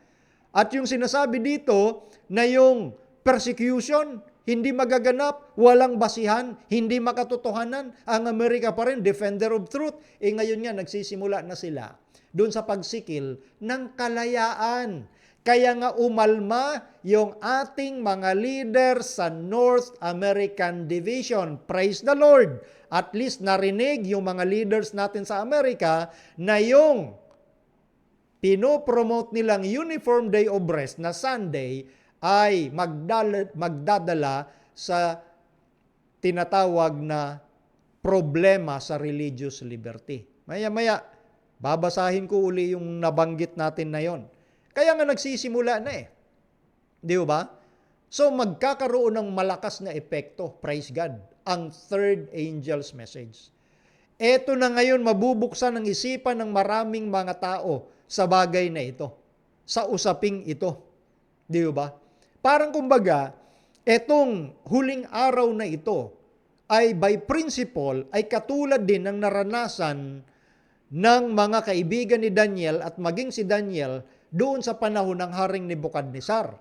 At yung sinasabi dito na yung persecution, hindi magaganap, walang basihan, hindi makatotohanan, ang Amerika pa rin, defender of truth. Ngayon nga, nagsisimula na sila doon sa pagsikil ng kalayaan. Kaya nga umalma yung ating mga leader sa North American Division. Praise the Lord! At least narinig yung mga leaders natin sa Amerika na yung pinopromote nilang Uniform Day of Rest na Sunday ay magdadala sa tinatawag na problema sa religious liberty. Maya-maya, babasahin ko uli yung nabanggit natin na yon. Kaya nga nagsisimula na eh. Di ba? So magkakaroon ng malakas na epekto, praise God, ang third angel's message. Ito na ngayon mabubuksan ang isipan ng maraming mga tao sa bagay na ito, sa usaping ito. Di ba? Parang kumbaga, etong huling araw na ito ay by principle ay katulad din ng naranasan ng mga kaibigan ni Daniel at maging si Daniel doon sa panahon ng Haring Nebukadnezar.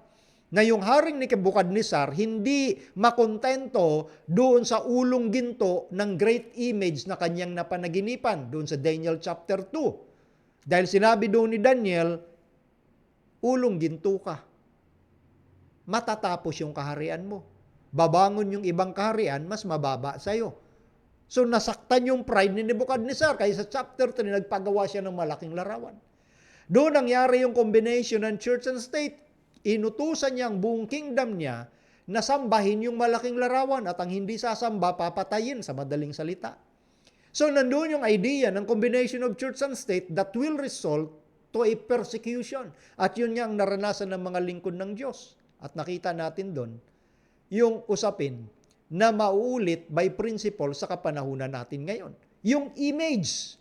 Na yung Haring Nebukadnezar hindi makontento doon sa ulong ginto ng great image na kanyang napanaginipan doon sa Daniel chapter 2. Dahil sinabi doon ni Daniel, ulong ginto ka. Matatapos yung kaharian mo. Babangon yung ibang kaharian, mas mababa sa'yo. So nasaktan yung pride ni Nebukadnezar, kaya sa chapter 3 nagpagawa siya ng malaking larawan. Doon nangyari yung combination ng church and state. Inutusan niya ang buong kingdom niya na sambahin yung malaking larawan at ang hindi sasamba, papatayin sa madaling salita. So nandoon yung idea ng combination of church and state that will result to a persecution. At yun nga ang naranasan ng mga lingkod ng Diyos. At nakita natin doon yung usapin na mauulit by principle sa kapanahunan natin ngayon. Yung image,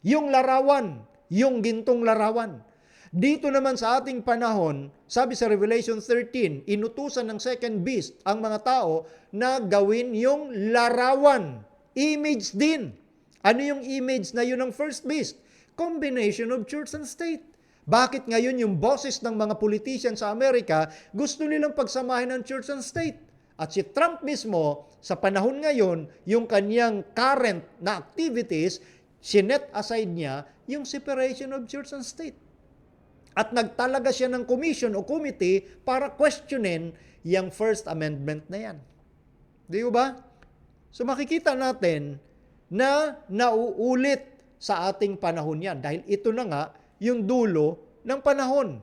yung larawan, yung gintong larawan. Dito naman sa ating panahon, sabi sa Revelation 13, inutusan ng second beast ang mga tao na gawin yung larawan. Image din. Ano yung image na yun ng first beast? Combination of church and state. Bakit ngayon yung boses ng mga politician sa Amerika gusto nilang pagsamahin ng church and state? At si Trump mismo, sa panahon ngayon, yung kanyang current na activities, sinet aside niya yung separation of church and state. At nagtalaga siya ng commission o committee para questionin yung First Amendment na yan. Di ba? So makikita natin na nauulit sa ating panahon yan. Dahil ito na nga yung dulo ng panahon.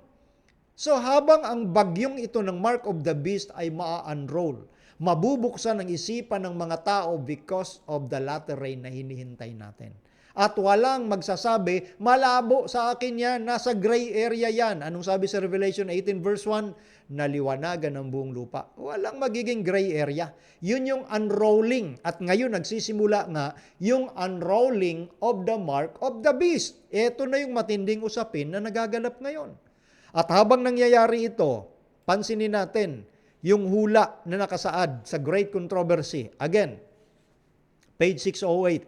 So habang ang bagyong ito ng Mark of the Beast ay maa-unroll, mabubuksan ang isipan ng mga tao because of the latter rain na hinihintay natin. At walang magsasabi, malabo sa akin yan, nasa gray area yan. Anong sabi sa Revelation 18 verse 1? Naliwanagan ng buong lupa. Walang magiging gray area. Yun yung unrolling. At ngayon nagsisimula nga yung unrolling of the mark of the beast. Ito na yung matinding usapin na nagaganap ngayon. At habang nangyayari ito, pansinin natin yung hula na nakasaad sa Great Controversy. Again, page 608.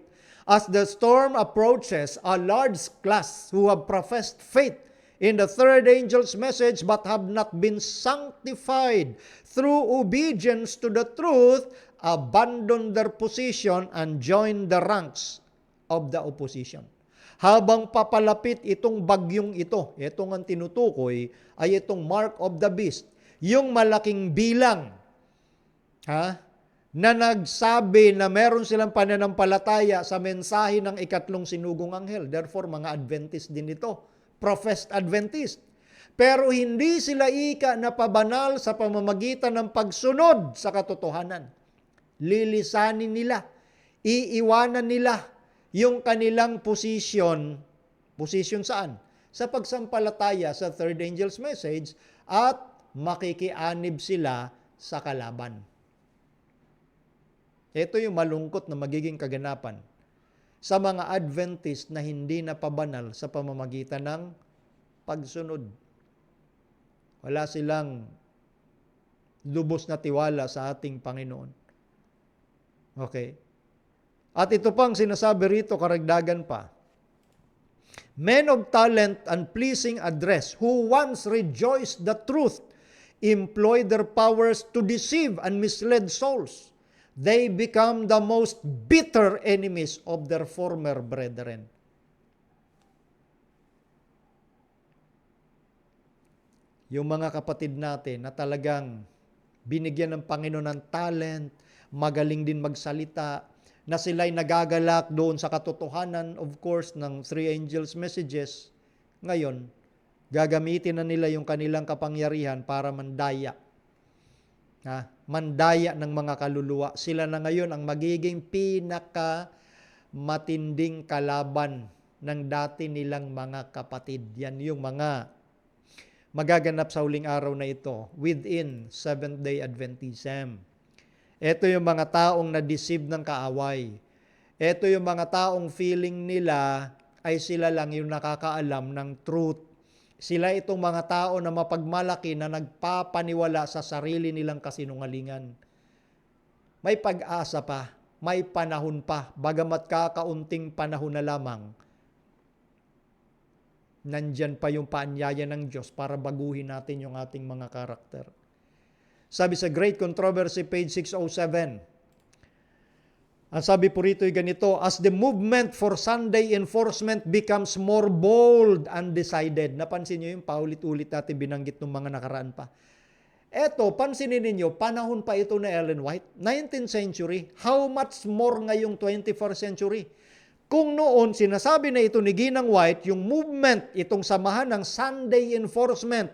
As the storm approaches, a large class who have professed faith in the third angel's message, but have not been sanctified through obedience to the truth, abandon their position and join the ranks of the opposition. Habang papalapit itong bagyong ito, itong ang tinutukoy ay itong mark of the beast, yung malaking bilang na nagsabi na meron silang pananampalataya sa mensahe ng ikatlong sinugong anghel. Therefore, mga Adventist din ito, professed Adventist. Pero hindi sila ika na pabanal sa pamamagitan ng pagsunod sa katotohanan. Lilisanin nila, iiwanan nila yung kanilang posisyon saan? Sa pagsampalataya sa third angel's message at makikianib sila sa kalaban. Ito yung malungkot na magiging kaganapan sa mga Adventist na hindi napabanal sa pamamagitan ng pagsunod. Wala silang lubos na tiwala sa ating Panginoon. Okay? At ito pang sinasabi rito, karagdagan pa. Men of talent and pleasing address, who once rejoiced the truth, employ their powers to deceive and mislead souls. They become the most bitter enemies of their former brethren. Yung mga kapatid natin na talagang binigyan ng Panginoon ng talent, magaling din magsalita, na sila'y nagagalak doon sa katotohanan, of course, ng three angels' messages, ngayon, gagamitin na nila yung kanilang kapangyarihan para mandaya. Mandaya ng mga kaluluwa. Sila na ngayon ang magiging matinding kalaban ng dati nilang mga kapatid. Yan yung mga magaganap sa huling araw na ito within Seventh-day Adventism. Ito yung mga taong na-deceive ng kaaway. Ito yung mga taong feeling nila ay sila lang yung nakakaalam ng truth. Sila itong mga tao na mapagmalaki na nagpapaniwala sa sarili nilang kasinungalingan. May pag-asa pa, may panahon pa, bagamat kakaunting panahon na lamang, nandyan pa yung paanyaya ng Diyos para baguhin natin yung ating mga karakter. Sabi sa Great Controversy, page 607, ang sabi po rito ay ganito, as the movement for Sunday enforcement becomes more bold and decided. Napansin nyo yung paulit-ulit natin binanggit ng mga nakaraan pa. Eto, pansinin ninyo, panahon pa ito na Ellen White, 19th century, how much more ngayong 21st century? Kung noon, sinasabi na ito ni Ginang White, yung movement, itong samahan ng Sunday enforcement,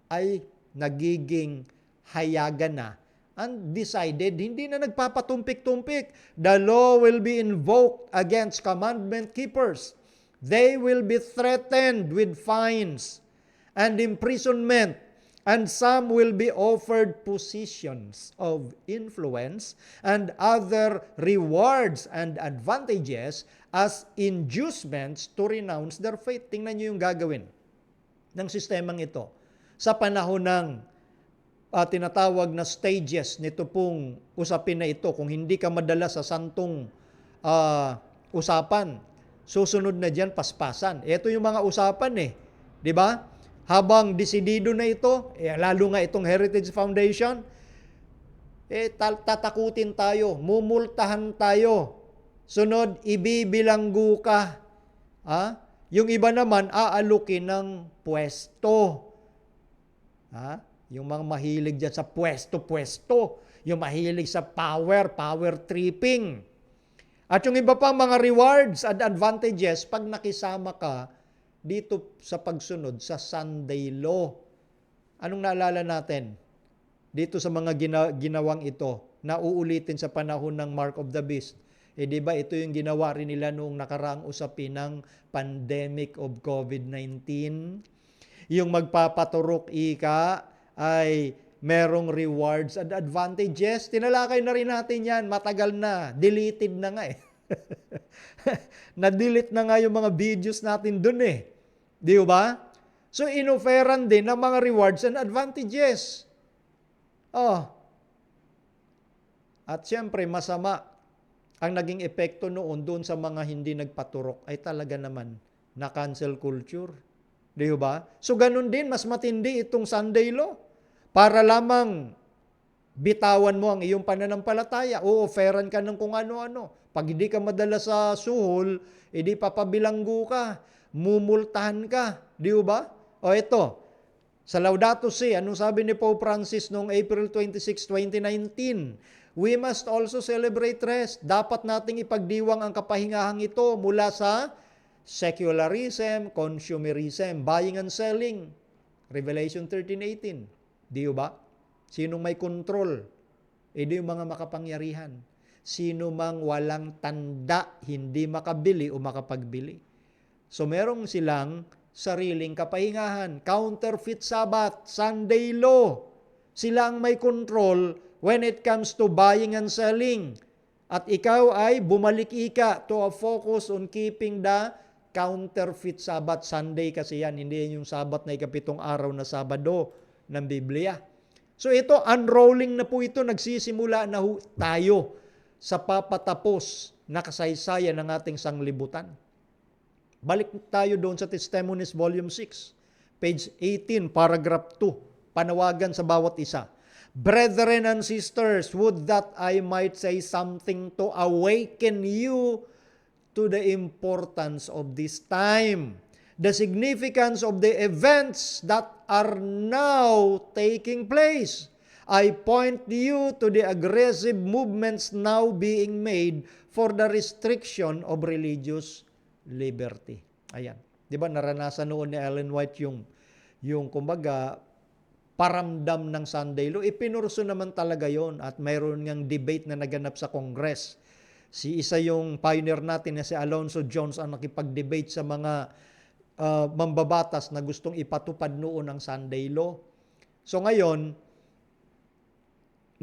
ay nagiging hayagan na and decided, hindi na nagpapatumpik-tumpik. The law will be invoked against commandment keepers. They will be threatened with fines and imprisonment, and some will be offered positions of influence and other rewards and advantages as inducements to renounce their faith. Tingnan nyo yung gagawin ng sistemang ito sa panahon ng tinatawag na stages nito pong usapin na ito. Kung hindi ka madala sa santong usapan, susunod na dyan paspasan. Ito yung mga usapan di ba? Habang desidido na ito, lalo nga itong Heritage Foundation, tatakutin tayo, mumultahan tayo. Sunod, ibibilanggo ka. Yung iba naman, aalukin ng pwesto. Yung mga mahilig dyan sa pwesto, yung mahilig sa power tripping. At yung iba pang mga rewards at advantages pag nakisama ka dito sa pagsunod sa Sunday law. Anong naalala natin? Dito sa mga ginawang ito, na uulitin sa panahon ng Mark of the Beast. Di ba ito yung ginawa rin nila noong nakaraang usapin ng pandemic of COVID-19? Yung magpapaturok ay merong rewards and advantages. Tinalakay na rin natin yan. Matagal na. Deleted na nga Na-delete na nga yung mga videos natin dun Di ba? So, inoferan din ng mga rewards and advantages. At siyempre, masama ang naging epekto noon doon sa mga hindi nagpaturok ay talaga naman na cancel culture. Di ba? So ganun din, mas matindi itong Sunday law. Para lamang bitawan mo ang iyong pananampalataya. O-offeran ka ng kung ano-ano. Pag hindi ka madala sa suhol, edi papabilanggo ka. Mumultahan ka. Di ba? O ito, sa Laudato Si, anong sabi ni Pope Francis noong April 26, 2019? We must also celebrate rest. Dapat nating ipagdiwang ang kapahingahang ito mula sa secularism, consumerism, buying and selling. Revelation 13:18. Di ba? Sinong may control? Di yung mga makapangyarihan. Sino mang walang tanda, hindi makabili o makapagbili. So merong silang sariling kapahingahan. Counterfeit Sabbath, Sunday law. Sila ang may control when it comes to buying and selling. At ikaw ay bumalik ika to a focus on keeping the counterfeit Sabbath. Sunday kasi yan, hindi yan yung Sabbath na ikapitong araw na Sabado ng Biblia. So ito, unrolling na po ito, nagsisimula na tayo sa papatapos na kasaysayan ng ating sanglibutan. Balik tayo doon sa Testimonies Volume 6, page 18, paragraph 2, panawagan sa bawat isa. Brethren and sisters, would that I might say something to awaken you to the importance of this time, the significance of the events that are now taking place. I point you to the aggressive movements now being made for the restriction of religious liberty. Ayan. 'Di ba naranasan noon ni Ellen White yung kumbaga paramdam ng Sunday law. Ipinurso naman talaga 'yon at mayroon ngang debate na naganap sa Congress. Isa yung pioneer natin na si Alonzo Jones ang nakipag-debate sa mga mambabatas na gustong ipatupad noon ang Sunday law. So ngayon,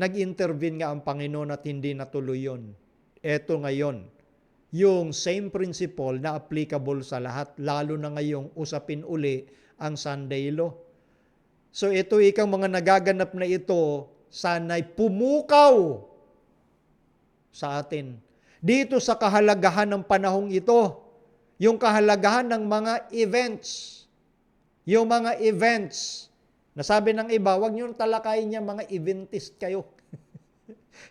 nag-intervene nga ang Panginoon at hindi natuloy yun. Eto ngayon, yung same principle na applicable sa lahat, lalo na ngayong usapin uli ang Sunday law. So ito ikang mga nagaganap na ito, sana'y pumukaw sa atin. Dito sa kahalagahan ng panahong ito, yung kahalagahan ng mga events. Yung mga events. Nasabi ng iba, wag nyo talakayin niya, mga eventist kayo.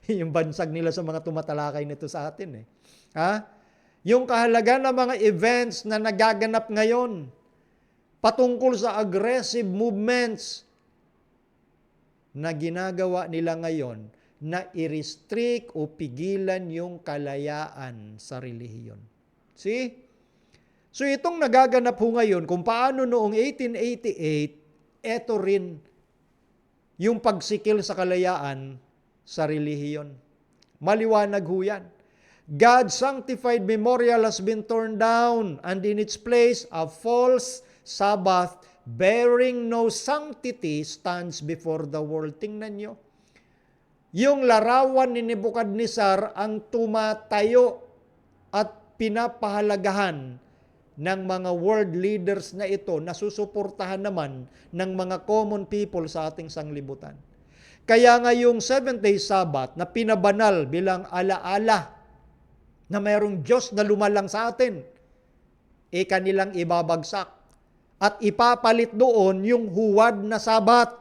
Yung bansag nila sa mga tumatalakay nito sa atin. Ha? Yung kahalagahan ng mga events na nagaganap ngayon, patungkol sa aggressive movements na ginagawa nila ngayon, na i-restrict o pigilan yung kalayaan sa relihiyon. See? So itong nagaganap ho ngayon, kung paano noong 1888, eto rin yung pagsikil sa kalayaan sa relihiyon. Maliwanag ho yan. God's sanctified memorial has been torn down, and in its place a false Sabbath bearing no sanctity stands before the world. Tingnan nyo. Yung larawan ni Nebuchadnezzar ang tumatayo at pinapahalagahan ng mga world leaders na ito na susuportahan naman ng mga common people sa ating sanglibutan. Kaya nga yung 7-day Sabbath na pinabanal bilang alaala na mayroong Diyos na lumalang sa atin, kanilang ibabagsak at ipapalit doon yung huwad na Sabat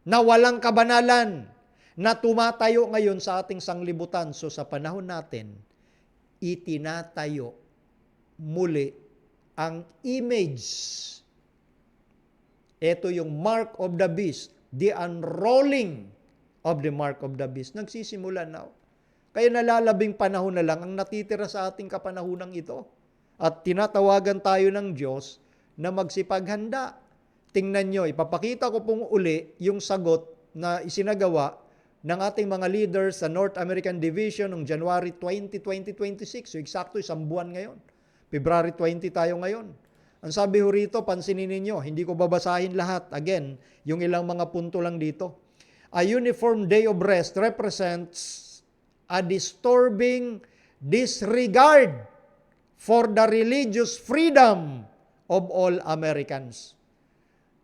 na walang kabanalan na tumatayo ngayon sa ating sanglibutan. So sa panahon natin, itinatayo muli ang image. Ito yung mark of the beast, the unrolling of the mark of the beast. Nagsisimula na. Kaya nalalabing panahon na lang ang natitira sa ating kapanahunang ito. At tinatawagan tayo ng Diyos na magsipaghanda. Tingnan nyo, ipapakita ko pong uli yung sagot na isinagawa ng ating mga leaders sa North American Division noong January 20, 2026. So eksakto isang buwan ngayon. February 20 tayo ngayon. Ang sabi ho rito, pansinin ninyo, hindi ko babasahin lahat. Again, yung ilang mga punto lang dito. A uniform day of rest represents a disturbing disregard for the religious freedom of all Americans.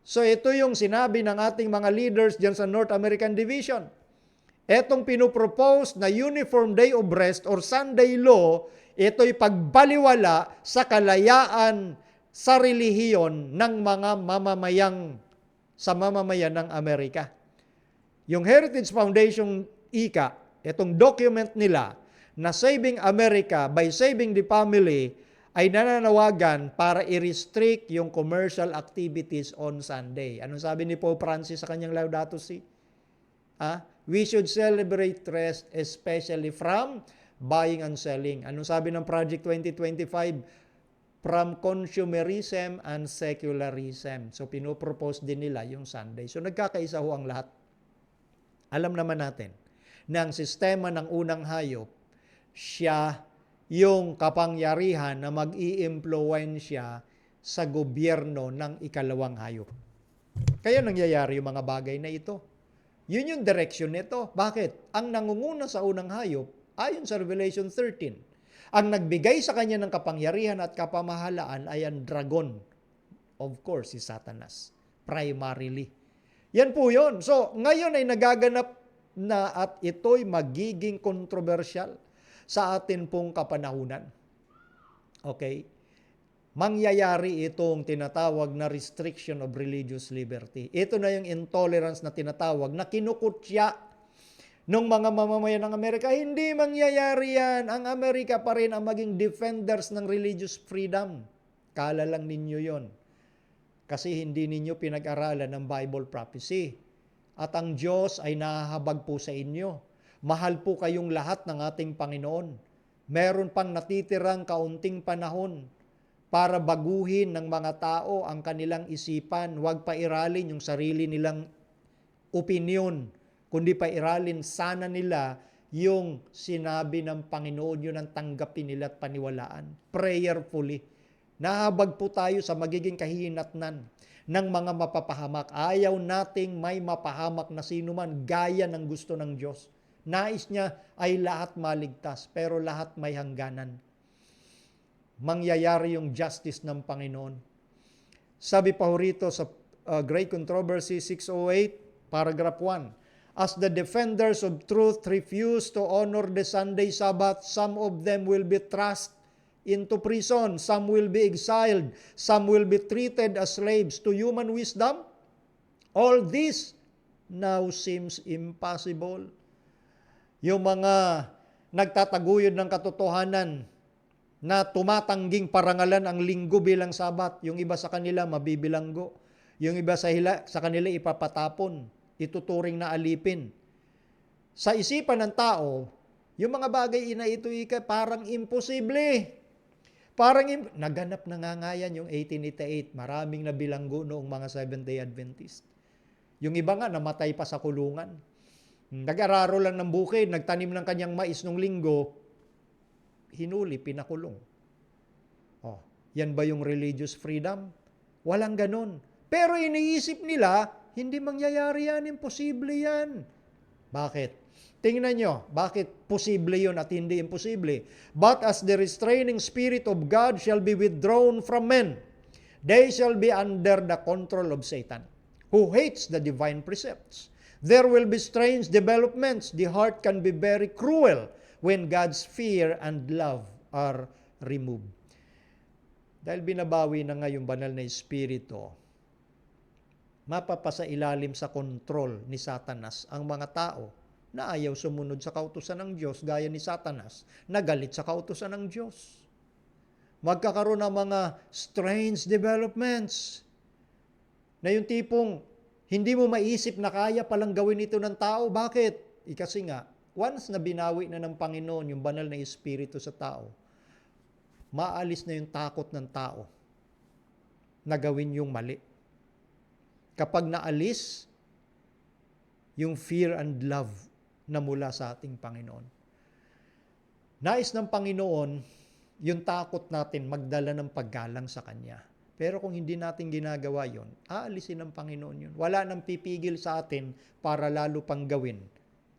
So ito yung sinabi ng ating mga leaders dyan sa North American Division. Etong pinopropose na Uniform Day of Rest or Sunday Law, ito'y pagbaliwala sa kalayaan sa relihiyon ng mga mamamayan ng Amerika. Yung Heritage Foundation itong document nila na Saving America by Saving the Family ay nananawagan para i-restrict yung commercial activities on Sunday. Anong sabi ni Pope Francis sa kanyang Laudato Si? We should celebrate rest especially from buying and selling. Anong sabi ng Project 2025? From consumerism and secularism. So, pinopropose din nila yung Sunday. So, nagkakaisa ho ang lahat. Alam naman natin na ang sistema ng unang hayop, siya yung kapangyarihan na mag-i-impluwensya sa gobyerno ng ikalawang hayop. Kaya nangyayari yung mga bagay na ito. Yun yung direction nito. Bakit? Ang nangunguna sa unang hayop, ayon sa Revelation 13, ang nagbigay sa kanya ng kapangyarihan at kapamahalaan ay ang dragon. Of course, si Satanas. Primarily. Yan po yun. So, ngayon ay nagaganap na at ito'y magiging kontrobersyal sa atin pong kapanahunan. Okay? Mangyayari itong tinatawag na restriction of religious liberty. Ito na yung intolerance na tinatawag na kinukutya nung mga mamamayan ng Amerika. Hindi mangyayari yan. Ang Amerika pa rin ang maging defenders ng religious freedom. Kala lang ninyo yon. Kasi hindi ninyo pinag-aralan ng Bible prophecy. At ang Diyos ay nahahabag po sa inyo. Mahal po kayong lahat ng ating Panginoon. Meron pang natitirang kaunting panahon para baguhin ng mga tao ang kanilang isipan. Huwag pairalin yung sarili nilang opinion, kundi pairalin sana nila yung sinabi ng Panginoon, yun ang tanggapin nila at paniwalaan. Prayerfully. Nahabag po tayo sa magiging kahinatnan ng mga mapapahamak. Ayaw nating may mapahamak na sino man gaya ng gusto ng Diyos. Nais niya ay lahat maligtas, pero lahat may hangganan. Mangyayari yung justice ng Panginoon. Sabi pa ho rito sa Great Controversy 608, paragraph 1, as the defenders of truth refuse to honor the Sunday Sabbath, some of them will be thrust into prison, some will be exiled, some will be treated as slaves to human wisdom. All this now seems impossible. Yung mga nagtataguyod ng katotohanan na tumatangging parangalan ang linggo bilang sabat, yung iba sa kanila mabibilanggo, yung iba sa kanila ipapatapon, ituturing na alipin. Sa isipan ng tao, yung mga bagay na ito parang imposible. Naganap na nga yan yung 1888. Maraming nabilanggo noong mga Seventh-day Adventist. Yung iba nga namatay pa sa kulungan. Nag-araro lang ng bukid, nagtanim ng kanyang mais nung linggo, hinuli, pinakulong. Yan ba yung religious freedom? Walang ganun. Pero iniisip nila, hindi mangyayari yan, imposible yan. Bakit? Tingnan nyo, bakit posible yun at hindi imposible? But as the restraining spirit of God shall be withdrawn from men, they shall be under the control of Satan, who hates the divine precepts. There will be strange developments. The heart can be very cruel when God's fear and love are removed. Dahil binabawi na nga yung banal na espiritu, mapapasa ilalim sa kontrol ni Satanas ang mga tao na ayaw sumunod sa kautusan ng Diyos gaya ni Satanas na galit sa kautusan ng Diyos. Magkakaroon ng mga strange developments na yung tipong hindi mo maisip na kaya palang gawin ito ng tao. Bakit? Kasi nga, once na binawi na ng Panginoon yung banal na espiritu sa tao, maalis na yung takot ng tao na gawin yung mali. Kapag naalis yung fear and love na mula sa ating Panginoon. Nais ng Panginoon, yung takot natin magdala ng paggalang sa Kanya. Pero kung hindi natin ginagawa yon, aalisin ng Panginoon yun. Wala nang pipigil sa atin para lalo pang gawin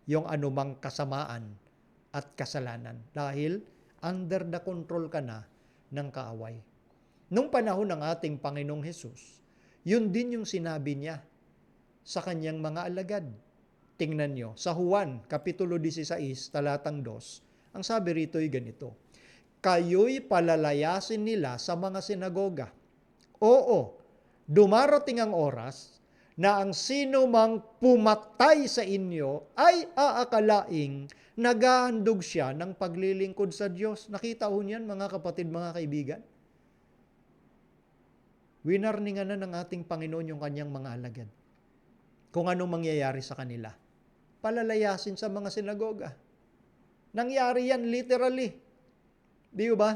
yung anumang kasamaan at kasalanan. Dahil under the control ka na ng kaaway. Nung panahon ng ating Panginoong Hesus, yun din yung sinabi niya sa kanyang mga alagad. Tingnan nyo, sa Juan, Kapitulo 16, talatang 2, ang sabi rito ay ganito, kayo'y palalayasin nila sa mga sinagoga Oo, dumarating ang oras na ang sino mang pumatay sa inyo ay aakalaing naghahandog siya ng paglilingkod sa Diyos. Nakita ho niyan, mga kapatid, mga kaibigan? Winarningan na ng ating Panginoon yung kanyang mga alagad. Kung anong mangyayari sa kanila. Palalayasin sa mga sinagoga. Nangyari yan literally. Di ba?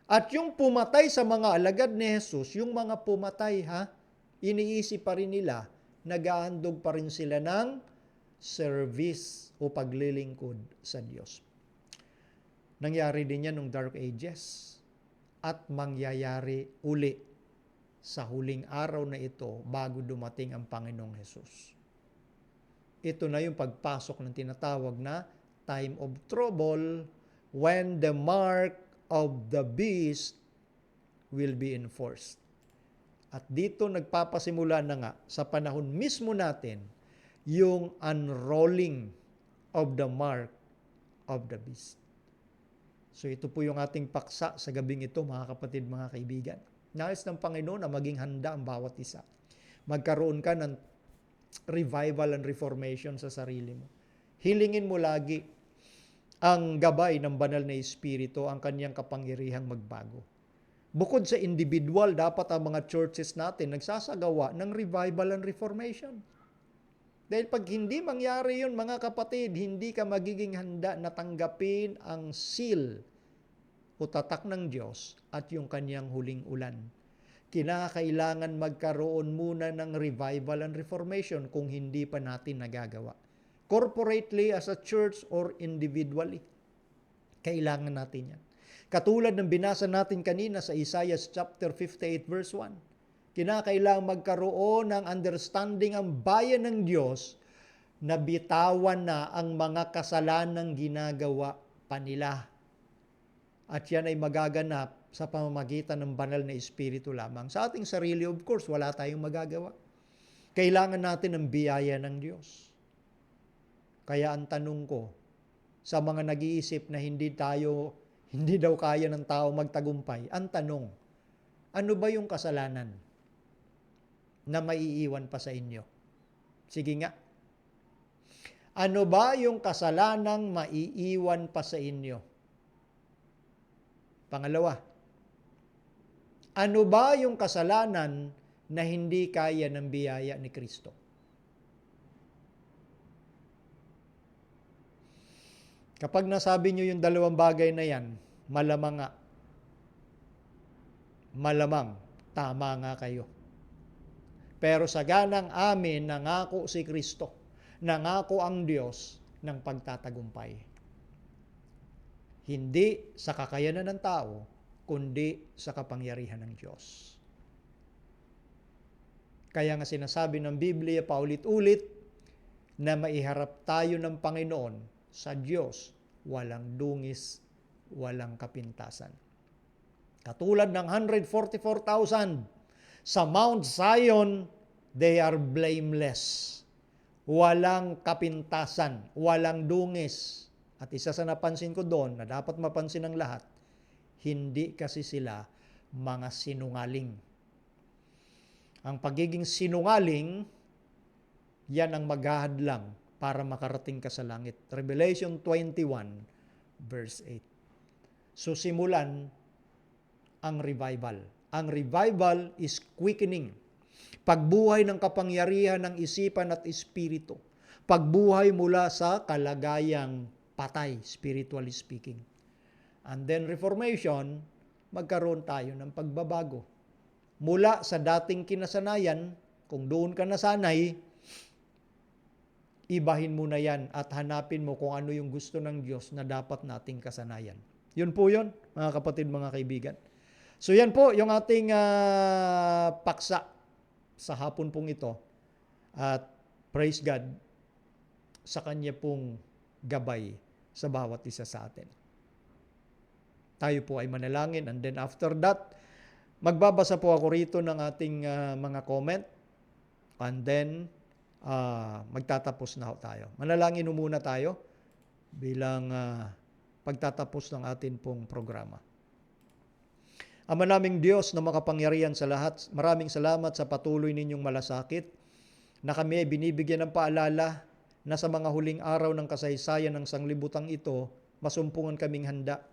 At yung pumatay sa mga alagad ni Jesus, yung mga pumatay iniisip pa rin nila, naghahandog pa rin sila ng service o paglilingkod sa Diyos. Nangyari din yan nung Dark Ages at mangyayari uli sa huling araw na ito bago dumating ang Panginoong Jesus. Ito na yung pagpasok ng tinatawag na time of trouble when the mark of the beast will be enforced. At dito nagpapasimula na nga sa panahon mismo natin yung unrolling of the mark of the beast. So ito po yung ating paksa sa gabing ito, mga kapatid, mga kaibigan. Nais ng Panginoon na maging handa ang bawat isa. Magkaroon ka ng revival and reformation sa sarili mo. Hilingin mo lagi ang gabay ng banal na Espiritu, ang kanyang kapangyarihang magbago. Bukod sa individual, dapat ang mga churches natin nagsasagawa ng revival and reformation. Dahil pag hindi mangyari yun, mga kapatid, hindi ka magiging handa na tanggapin ang seal o tatak ng Diyos at yung kanyang huling ulan. Kinakailangan magkaroon muna ng revival and reformation kung hindi pa natin nagagawa. Corporately, as a church, or individually. Kailangan natin yan. Katulad ng binasa natin kanina sa Isaiah chapter 58 verse 1. Kinakailangan magkaroon ng understanding ang bayan ng Diyos na bitawan na ang mga kasalanang ginagawa pa nila. At yan ay magaganap sa pamamagitan ng banal na Espiritu lamang. Sa ating sarili, of course, wala tayong magagawa. Kailangan natin ng biyaya ng Diyos. Kaya ang tanong ko sa mga nag-iisip na hindi daw kaya ng tao magtagumpay, ang tanong, ano ba yung kasalanan na maiiwan pa sa inyo? Sige nga. Ano ba yung kasalanang maiiwan pa sa inyo? Pangalawa, ano ba yung kasalanan na hindi kaya ng biyaya ni Kristo? Kapag nasabi nyo yung dalawang bagay na yan, malamang tama nga kayo. Pero sa ganang amin, nangako si Kristo, nangako ang Diyos ng pagtatagumpay. Hindi sa kakayanan ng tao, kundi sa kapangyarihan ng Diyos. Kaya nga sinasabi ng Biblia paulit-ulit na maiharap tayo ng Panginoon sa Diyos, walang dungis, walang kapintasan. Katulad ng 144,000 sa Mount Zion, they are blameless. Walang kapintasan, walang dungis. At isa sa napansin ko doon, na dapat mapansin ng lahat, hindi kasi sila mga sinungaling. Ang pagiging sinungaling, yan ang maghahadlang para makarating ka sa langit. Revelation 21, verse 8. So simulan ang revival. Ang revival is quickening. Pagbuhay ng kapangyarihan ng isipan at espiritu. Pagbuhay mula sa kalagayang patay, spiritually speaking. And then reformation, magkaroon tayo ng pagbabago. Mula sa dating kinasanayan, kung doon ka nasanay, ibahin mo na yan at hanapin mo kung ano yung gusto ng Diyos na dapat nating kasanayan. Yun po yun, mga kapatid, mga kaibigan. So yan po yung ating paksa sa hapon pong ito. At praise God sa Kanya pong gabay sa bawat isa sa atin. Tayo po ay manalangin, and then after that, magbabasa po ako rito ng ating mga comment, and then magtatapos na tayo. Manalangin muna tayo bilang pagtatapos ng atin pong programa. Ama naming Diyos na makapangyarihan sa lahat, maraming salamat sa patuloy ninyong malasakit na kami ay binibigyan ng paalala na sa mga huling araw ng kasaysayan ng sanglibutang ito, masumpungan kaming handa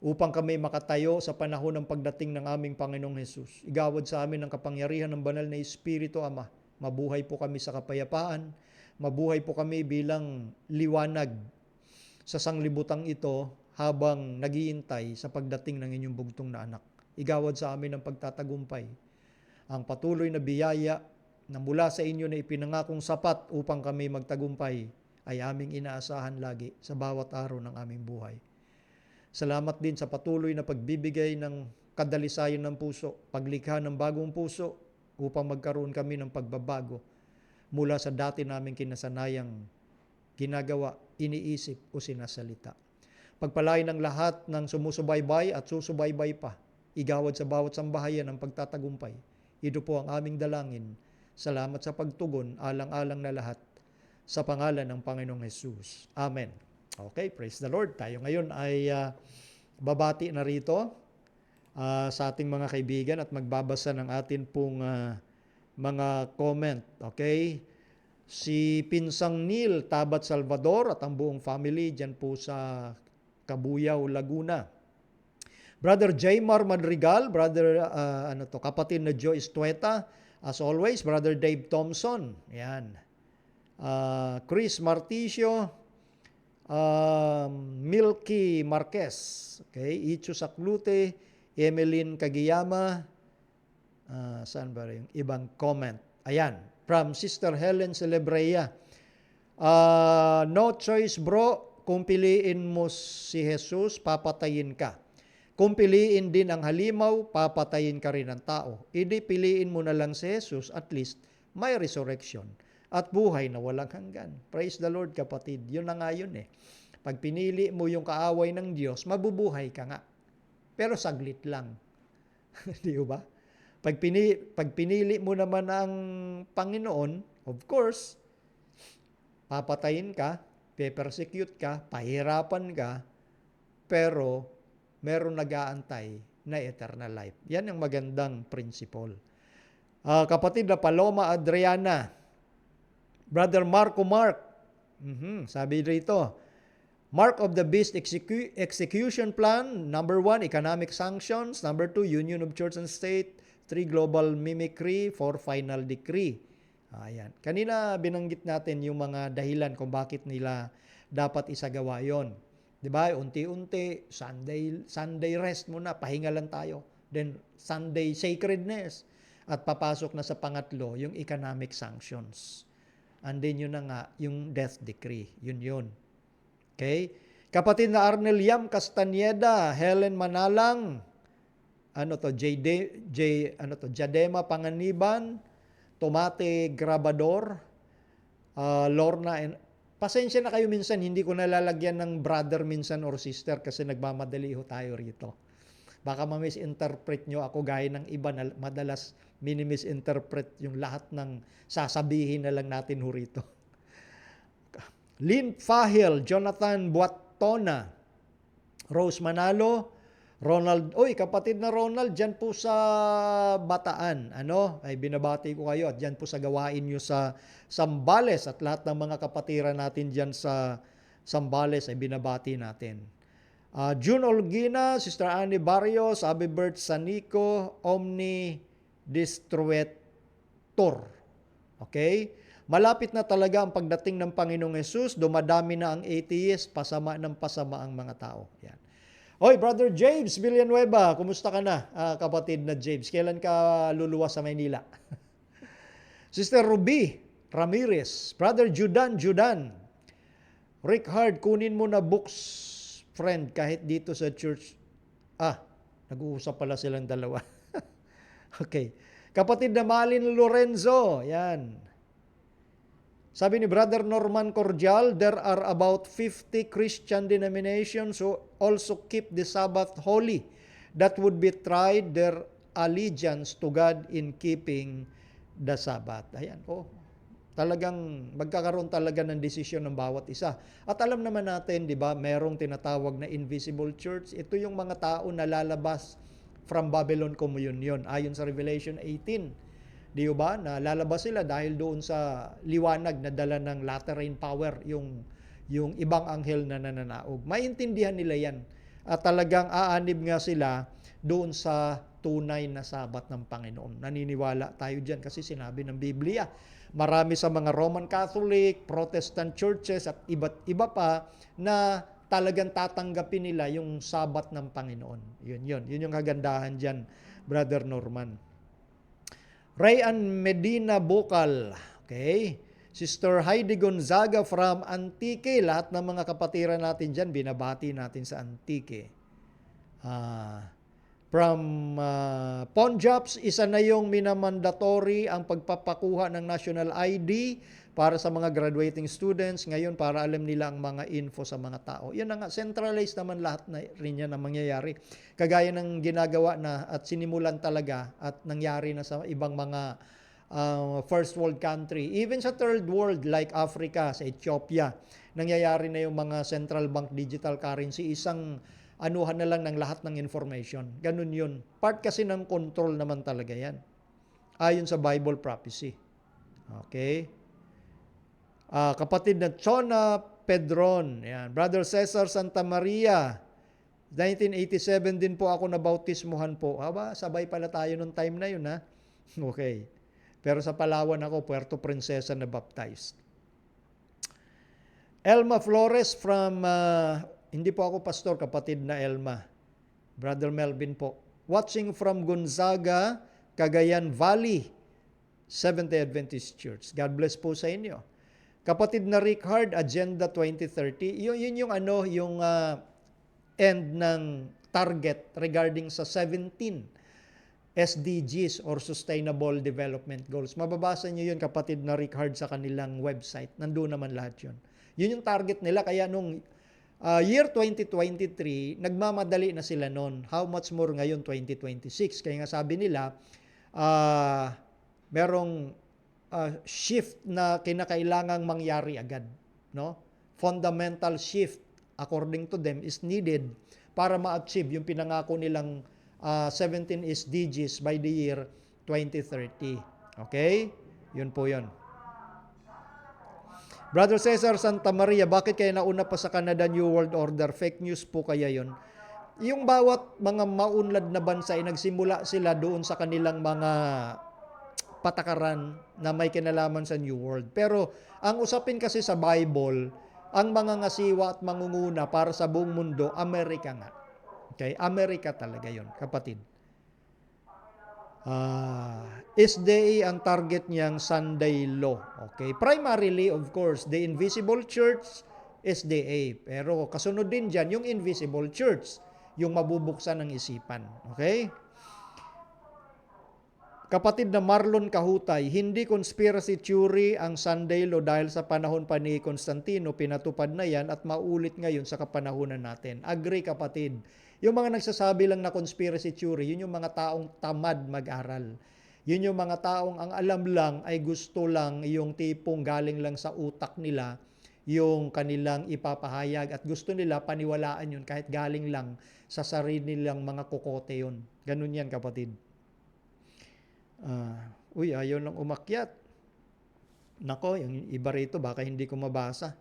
upang kami makatayo sa panahon ng pagdating ng aming Panginoong Hesus. Igawad sa amin ang kapangyarihan ng banal na Espiritu, Ama. Mabuhay po kami sa kapayapaan, mabuhay po kami bilang liwanag sa sanglibutang ito habang naghihintay sa pagdating ng inyong bugtong na anak. Igawad sa amin ang pagtatagumpay, ang patuloy na biyaya na mula sa inyo na ipinangakong sapat upang kami magtagumpay ay aming inaasahan lagi sa bawat araw ng aming buhay. Salamat din sa patuloy na pagbibigay ng kadalisayan ng puso, paglikha ng bagong puso upang magkaroon kami ng pagbabago mula sa dati naming kinasanayang ginagawa, iniisip o sinasalita. Pagpalain ng lahat ng sumusubaybay at susubaybay pa. Igawad sa bawat sambahayan ang pagtatagumpay. Ito po ang aming dalangin. Salamat sa pagtugon, alang-alang na lahat. Sa pangalan ng Panginoong Hesus. Amen. Okay, praise the Lord. Tayo ngayon ay babati na rito sa ating mga kaibigan at magbabasa ng atin pong mga comment. Okay? Si Pinsang Neil Tabat Salvador at ang buong family dyan po sa Cabuyao, Laguna. Brother Jaymar Madrigal, brother kapatid na Joyce Tueta, as always, brother Dave Thompson. Yan. Chris Marticio, Milky Marquez, okay, Icho Saklute, Emeline Kagiyama, saan ba yung ibang comment? Ayan, from Sister Helen Celebreya. No choice bro, kung piliin mo si Jesus, papatayin ka. Kung piliin din ang halimaw, papatayin ka rin ng tao. Hindi piliin mo na lang si Jesus, at least may resurrection at buhay na walang hanggan. Praise the Lord, kapatid. Yun na nga yun eh. Pag pinili mo yung kaaway ng Diyos, mabubuhay ka nga. Pero saglit lang. Di ba? Pag pinili mo naman ang Panginoon, of course, papatayin ka, pe-persecute ka, pahirapan ka, pero meron nag-aantay na eternal life. Yan ang magandang principle. Kapatid na Paloma Adriana, Brother Marco Mark, sabi rito, Mark of the Beast Execution Plan, number 1, economic sanctions, number 2, union of church and state, 3, global mimicry, 4, final decree. Ayan. Kanina binanggit natin yung mga dahilan kung bakit nila dapat isagawa yon. 'Di ba? Unti-unti, Sunday rest muna, pahinga lang tayo. Then Sunday sacredness. At papasok na sa pangatlo, yung economic sanctions. And then yun na nga, yung death decree. Yun. Okay? Kapatid na Arnel Yam Castaneda, Helen Manalang, Jadema Panganiban, Tomate Grabador, Lorna, pasensya na kayo minsan, hindi ko nalalagyan ng brother minsan or sister kasi nagmamadali ho tayo rito. Baka ma-misinterpret nyo ako gaya ng iba na madalas mini-misinterpret yung lahat ng sasabihin na lang natin ho rito. Lynn Fahil, Jonathan Buatona, Rose Manalo, Ronald, kapatid na Ronald, dyan po sa Bataan, ay binabati ko kayo at dyan po sa gawain nyo sa Sambales at lahat ng mga kapatiran natin dyan sa Sambales ay binabati natin. June Olgina, Sister Annie Barrios, Abibert Sanico, Omni Destructor. Okay? Malapit na talaga ang pagdating ng Panginoong Hesus, dumadami na ang atheist, pasama ng pasama ang mga tao. Yan. Oy, Brother James Villanueva, kumusta ka na, kapatid na James? Kailan ka luluwas sa Maynila? Sister Ruby Ramirez, Brother Judan, Rick Hard, kunin mo na books, friend, kahit dito sa church. Nag-uusap pala silang dalawa. Okay. Kapatid na Malin Lorenzo, yan. Sabi ni Brother Norman Cordial, there are about 50 Christian denominations who also keep the Sabbath holy. That would be tried their allegiance to God in keeping the Sabbath. Ayan, talagang magkakaroon talaga ng desisyon ng bawat isa. At alam naman natin, di ba, merong tinatawag na invisible church. Ito yung mga tao na lalabas from Babylon Communion ayon sa Revelation 18. Di ba? Na lalabas sila dahil doon sa liwanag na dala ng latter rain power yung ibang anghel na nananaog. Maintindihan nila yan. At talagang aanib nga sila doon sa tunay na sabat ng Panginoon. Naniniwala tayo dyan kasi sinabi ng Biblia. Marami sa mga Roman Catholic, Protestant churches at iba't iba pa na talagang tatanggapin nila yung sabat ng Panginoon. Yun yung kagandahan dyan, Brother Norman. Rayan Medina Bocal. Okay. Sister Heidi Gonzaga from Antique. Lahat ng mga kapatiran natin dyan, binabati natin sa Antique. From Ponjaps, isa na yung minamandatory ang pagpapakuha ng national ID para sa mga graduating students. Ngayon, para alam nila ang mga info sa mga tao. Yan na nga, centralized naman lahat na rin yan ang mangyayari. Kagaya ng ginagawa na at sinimulan talaga at nangyari na sa ibang mga first world country. Even sa third world like Africa, sa Ethiopia, nangyayari na yung mga central bank digital currency. Isang anuhan na lang ng lahat ng information. Ganun yun. Part kasi ng control naman talaga yan. Ayon sa Bible prophecy. Okay? Kapatid na Chona Pedron. Yan. Brother Cesar Santa Maria. 1987 din po ako nabautismuhan po. Sabay pala tayo nung time na yun, ha? Okay. Pero sa Palawan ako, Puerto Princesa na baptized. Elma Flores from, hindi po ako pastor, kapatid na Elma. Brother Melvin po. Watching from Gonzaga, Cagayan Valley, Seventh-day Adventist Church. God bless po sa inyo. Kapatid na Rick Hard, Agenda 2030. Yun yung end ng target regarding sa 17 SDGs or Sustainable Development Goals. Mababasa niyo yun, kapatid na Rick Hard, sa kanilang website. Nandun naman lahat yun. Yun yung target nila. Kaya nung year 2023, nagmamadali na sila noon. How much more ngayon 2026? Kaya nga sabi nila, merong shift na kinakailangang mangyari agad. No? Fundamental shift, according to them, is needed para ma-achieve yung pinangako nilang 17 SDGs by the year 2030. Okay? Yun po yun. Brother Cesar Santa Maria, bakit kaya nauna pa sa Canada New World Order? Fake news po kaya yun? Yung bawat mga maunlad na bansa ay nagsimula sila doon sa kanilang mga patakaran na may kinalaman sa New World. Pero ang usapin kasi sa Bible, ang mga ngasiwa at mangunguna para sa buong mundo, Amerika nga. Okay? Amerika talaga yon, kapatid. SDA ang target niyang Sunday Law. Okay? Primarily, of course, the Invisible Church, SDA. Pero kasunod din dyan, yung Invisible Church, yung mabubuksan ng isipan. Okay? Kapatid na Marlon Kahutay, hindi conspiracy theory ang Sunday Law dahil sa panahon pa ni Constantino, pinatupad na yan at maulit ngayon sa kapanahunan natin. Agree, kapatid. Yung mga nagsasabi lang na conspiracy theory, yun yung mga taong tamad mag-aral. Yun yung mga taong ang alam lang ay gusto lang yung tipong galing lang sa utak nila yung kanilang ipapahayag at gusto nila paniwalaan yun kahit galing lang sa sarili nilang mga kokote yun. Ganun yan, kapatid. Ayaw lang umakyat. Nako, yung iba rito baka hindi ko mabasa.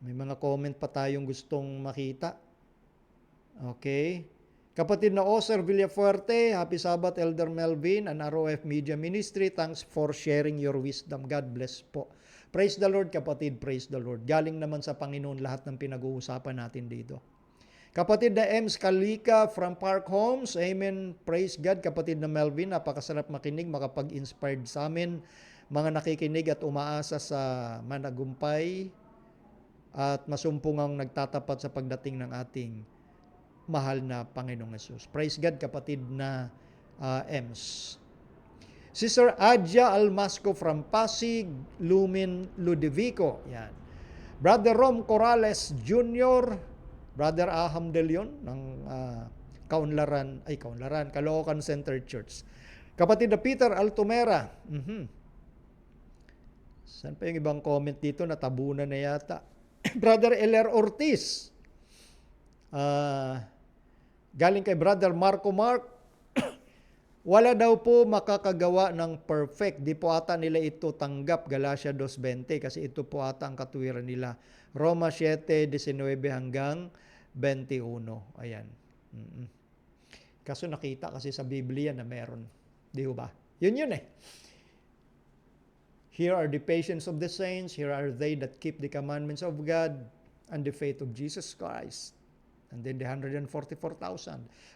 May mga comment pa tayong gustong makita. Okay. Kapatid na Oser Villafuerte, happy Sabbath, Elder Melvin and ROF Media Ministry. Thanks for sharing your wisdom. God bless po. Praise the Lord, kapatid. Praise the Lord. Galing naman sa Panginoon lahat ng pinag-uusapan natin dito. Kapatid na Ems Kalika from Park Homes. Amen. Praise God, kapatid na Melvin. Napakasarap makinig, makapag-inspired sa amin. Mga nakikinig at umaasa sa managumpay at masumpungang nagtatapat sa pagdating ng ating mahal na Panginoong Yesus. Praise God, kapatid na Ems. Sister Adja Almasco from Pasig, Lumin, Ludovico. Yan. Brother Rom Corrales Jr., Brother Aham De Leon ng Kaunlaran, Caloocan Center Church. Kapatid na Peter Altumera. Saan pa yung ibang comment dito? Natabunan na yata. Brother Eler Ortiz. Galing kay Brother Marco Mark, wala daw po makakagawa ng perfect. Di po ata nila ito tanggap, Galatia 2:20, kasi ito po ata ang katuwiran nila. Roma 7:19 hanggang 21. Ayan. Kaso nakita kasi sa Biblia na meron. Di ba? Yun eh. Here are the patience of the saints. Here are they that keep the commandments of God and the faith of Jesus Christ. And then the 144,000.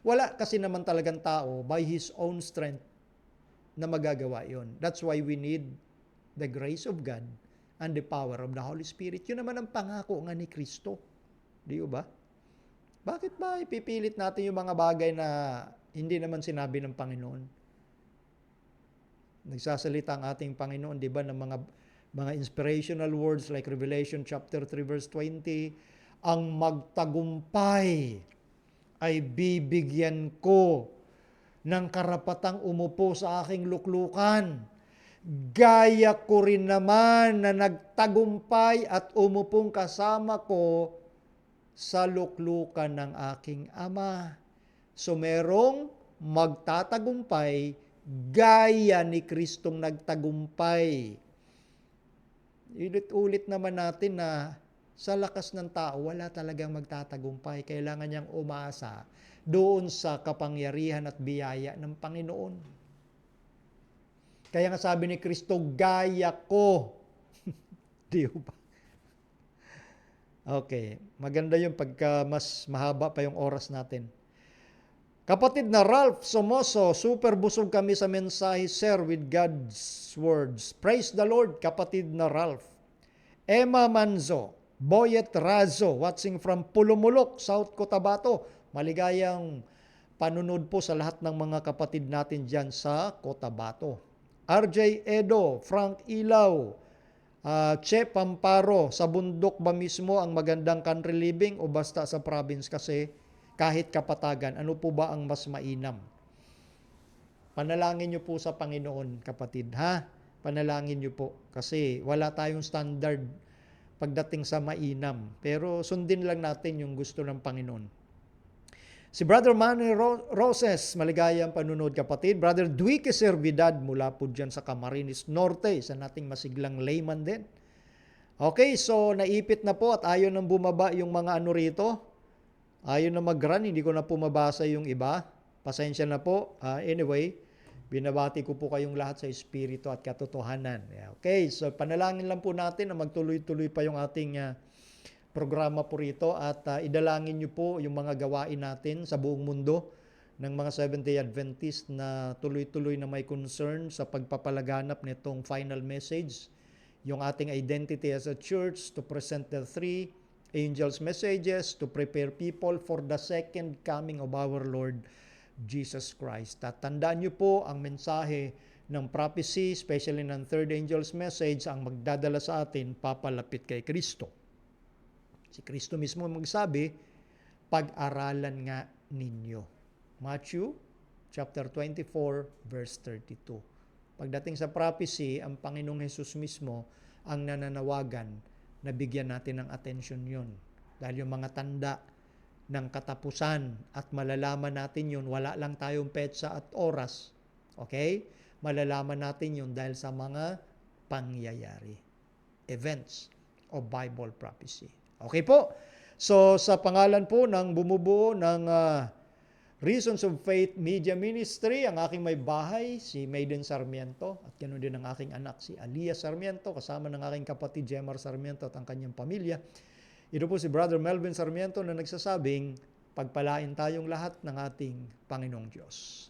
Wala kasi naman talagang tao by his own strength na magagawa yon. That's why we need the grace of God and the power of the Holy Spirit. Yun naman ang pangako nga ni Kristo. Di ba? Bakit ba ipipilit natin yung mga bagay na hindi naman sinabi ng Panginoon? Nagsasalita ang ating Panginoon, di ba, ng mga inspirational words like Revelation chapter 3 verse 20, ang magtagumpay ay bibigyan ko ng karapatang umupo sa aking luklukan. Gaya ko rin naman na nagtagumpay at umupong kasama ko sa luklukan ng aking Ama. So merong magtatagumpay gaya ni Kristong nagtagumpay. Ulit-ulit naman natin na sa lakas ng tao, wala talagang magtatagumpay. Kailangan niyang umasa doon sa kapangyarihan at biyaya ng Panginoon. Kaya nga sabi ni Kristo, gaya ko. Di ba? Okay, maganda yung pagka mas mahaba pa yung oras natin. Kapatid na Ralph Somoso, super busog kami sa mensahe, sir, with God's words. Praise the Lord, kapatid na Ralph. Emma Manzo, Boyet Razo, watching from Pulumulok, South Cotabato. Maligayang panunod po sa lahat ng mga kapatid natin dyan sa Cotabato. RJ Edo, Frank Ilaw, Che Pamparo, sa bundok ba mismo ang magandang country living o basta sa province kasi kahit kapatagan, ano po ba ang mas mainam? Panalangin nyo po sa Panginoon, kapatid, ha? Panalangin nyo po kasi wala tayong standard pagdating sa mainam. Pero sundin lang natin yung gusto ng Panginoon. Si Brother Manny Roses, maligayang panunod, kapatid. Brother Duique Servidad, mula po dyan sa Camarines Norte, sa nating masiglang layman din. Okay, so naipit na po at ayaw nang bumaba yung mga ano rito. Ayaw na mag-run, hindi ko na po mabasa yung iba. Pasensya na po. Anyway, binabati ko po kayong lahat sa espiritu at katotohanan. Okay, so panalangin lang po natin na magtuloy-tuloy pa yung ating programa po rito at idalangin nyo po yung mga gawain natin sa buong mundo ng mga Seventh-day Adventist na tuloy-tuloy na may concern sa pagpapalaganap nitong final message, yung ating identity as a church, to present the three angels' messages, to prepare people for the second coming of our Lord Jesus Christ. At tandaan nyo po ang mensahe ng prophecy, especially ng third angel's message, ang magdadala sa atin papalapit kay Kristo. Si Kristo mismo magsabi, pag-aralan nga ninyo. Matthew chapter 24 verse 32. Pagdating sa prophecy, ang Panginoong Hesus mismo ang nananawagan na bigyan natin ng atensyon yun. Dahil yung mga tanda ng katapusan at malalaman natin yun, wala lang tayong petsa at oras. Okay? Malalaman natin yun dahil sa mga pangyayari. Events of Bible prophecy. Okay po? So, sa pangalan po ng bumubuo ng Reasons of Faith Media Ministry, ang aking may bahay, si Maiden Sarmiento, at ganoon din ang aking anak, si Alia Sarmiento, kasama ng aking kapatid, Jemar Sarmiento, at ang kanyang pamilya. Ito po si Brother Melvin Sarmiento na nagsasabing, pagpalain tayong lahat ng ating Panginoong Diyos.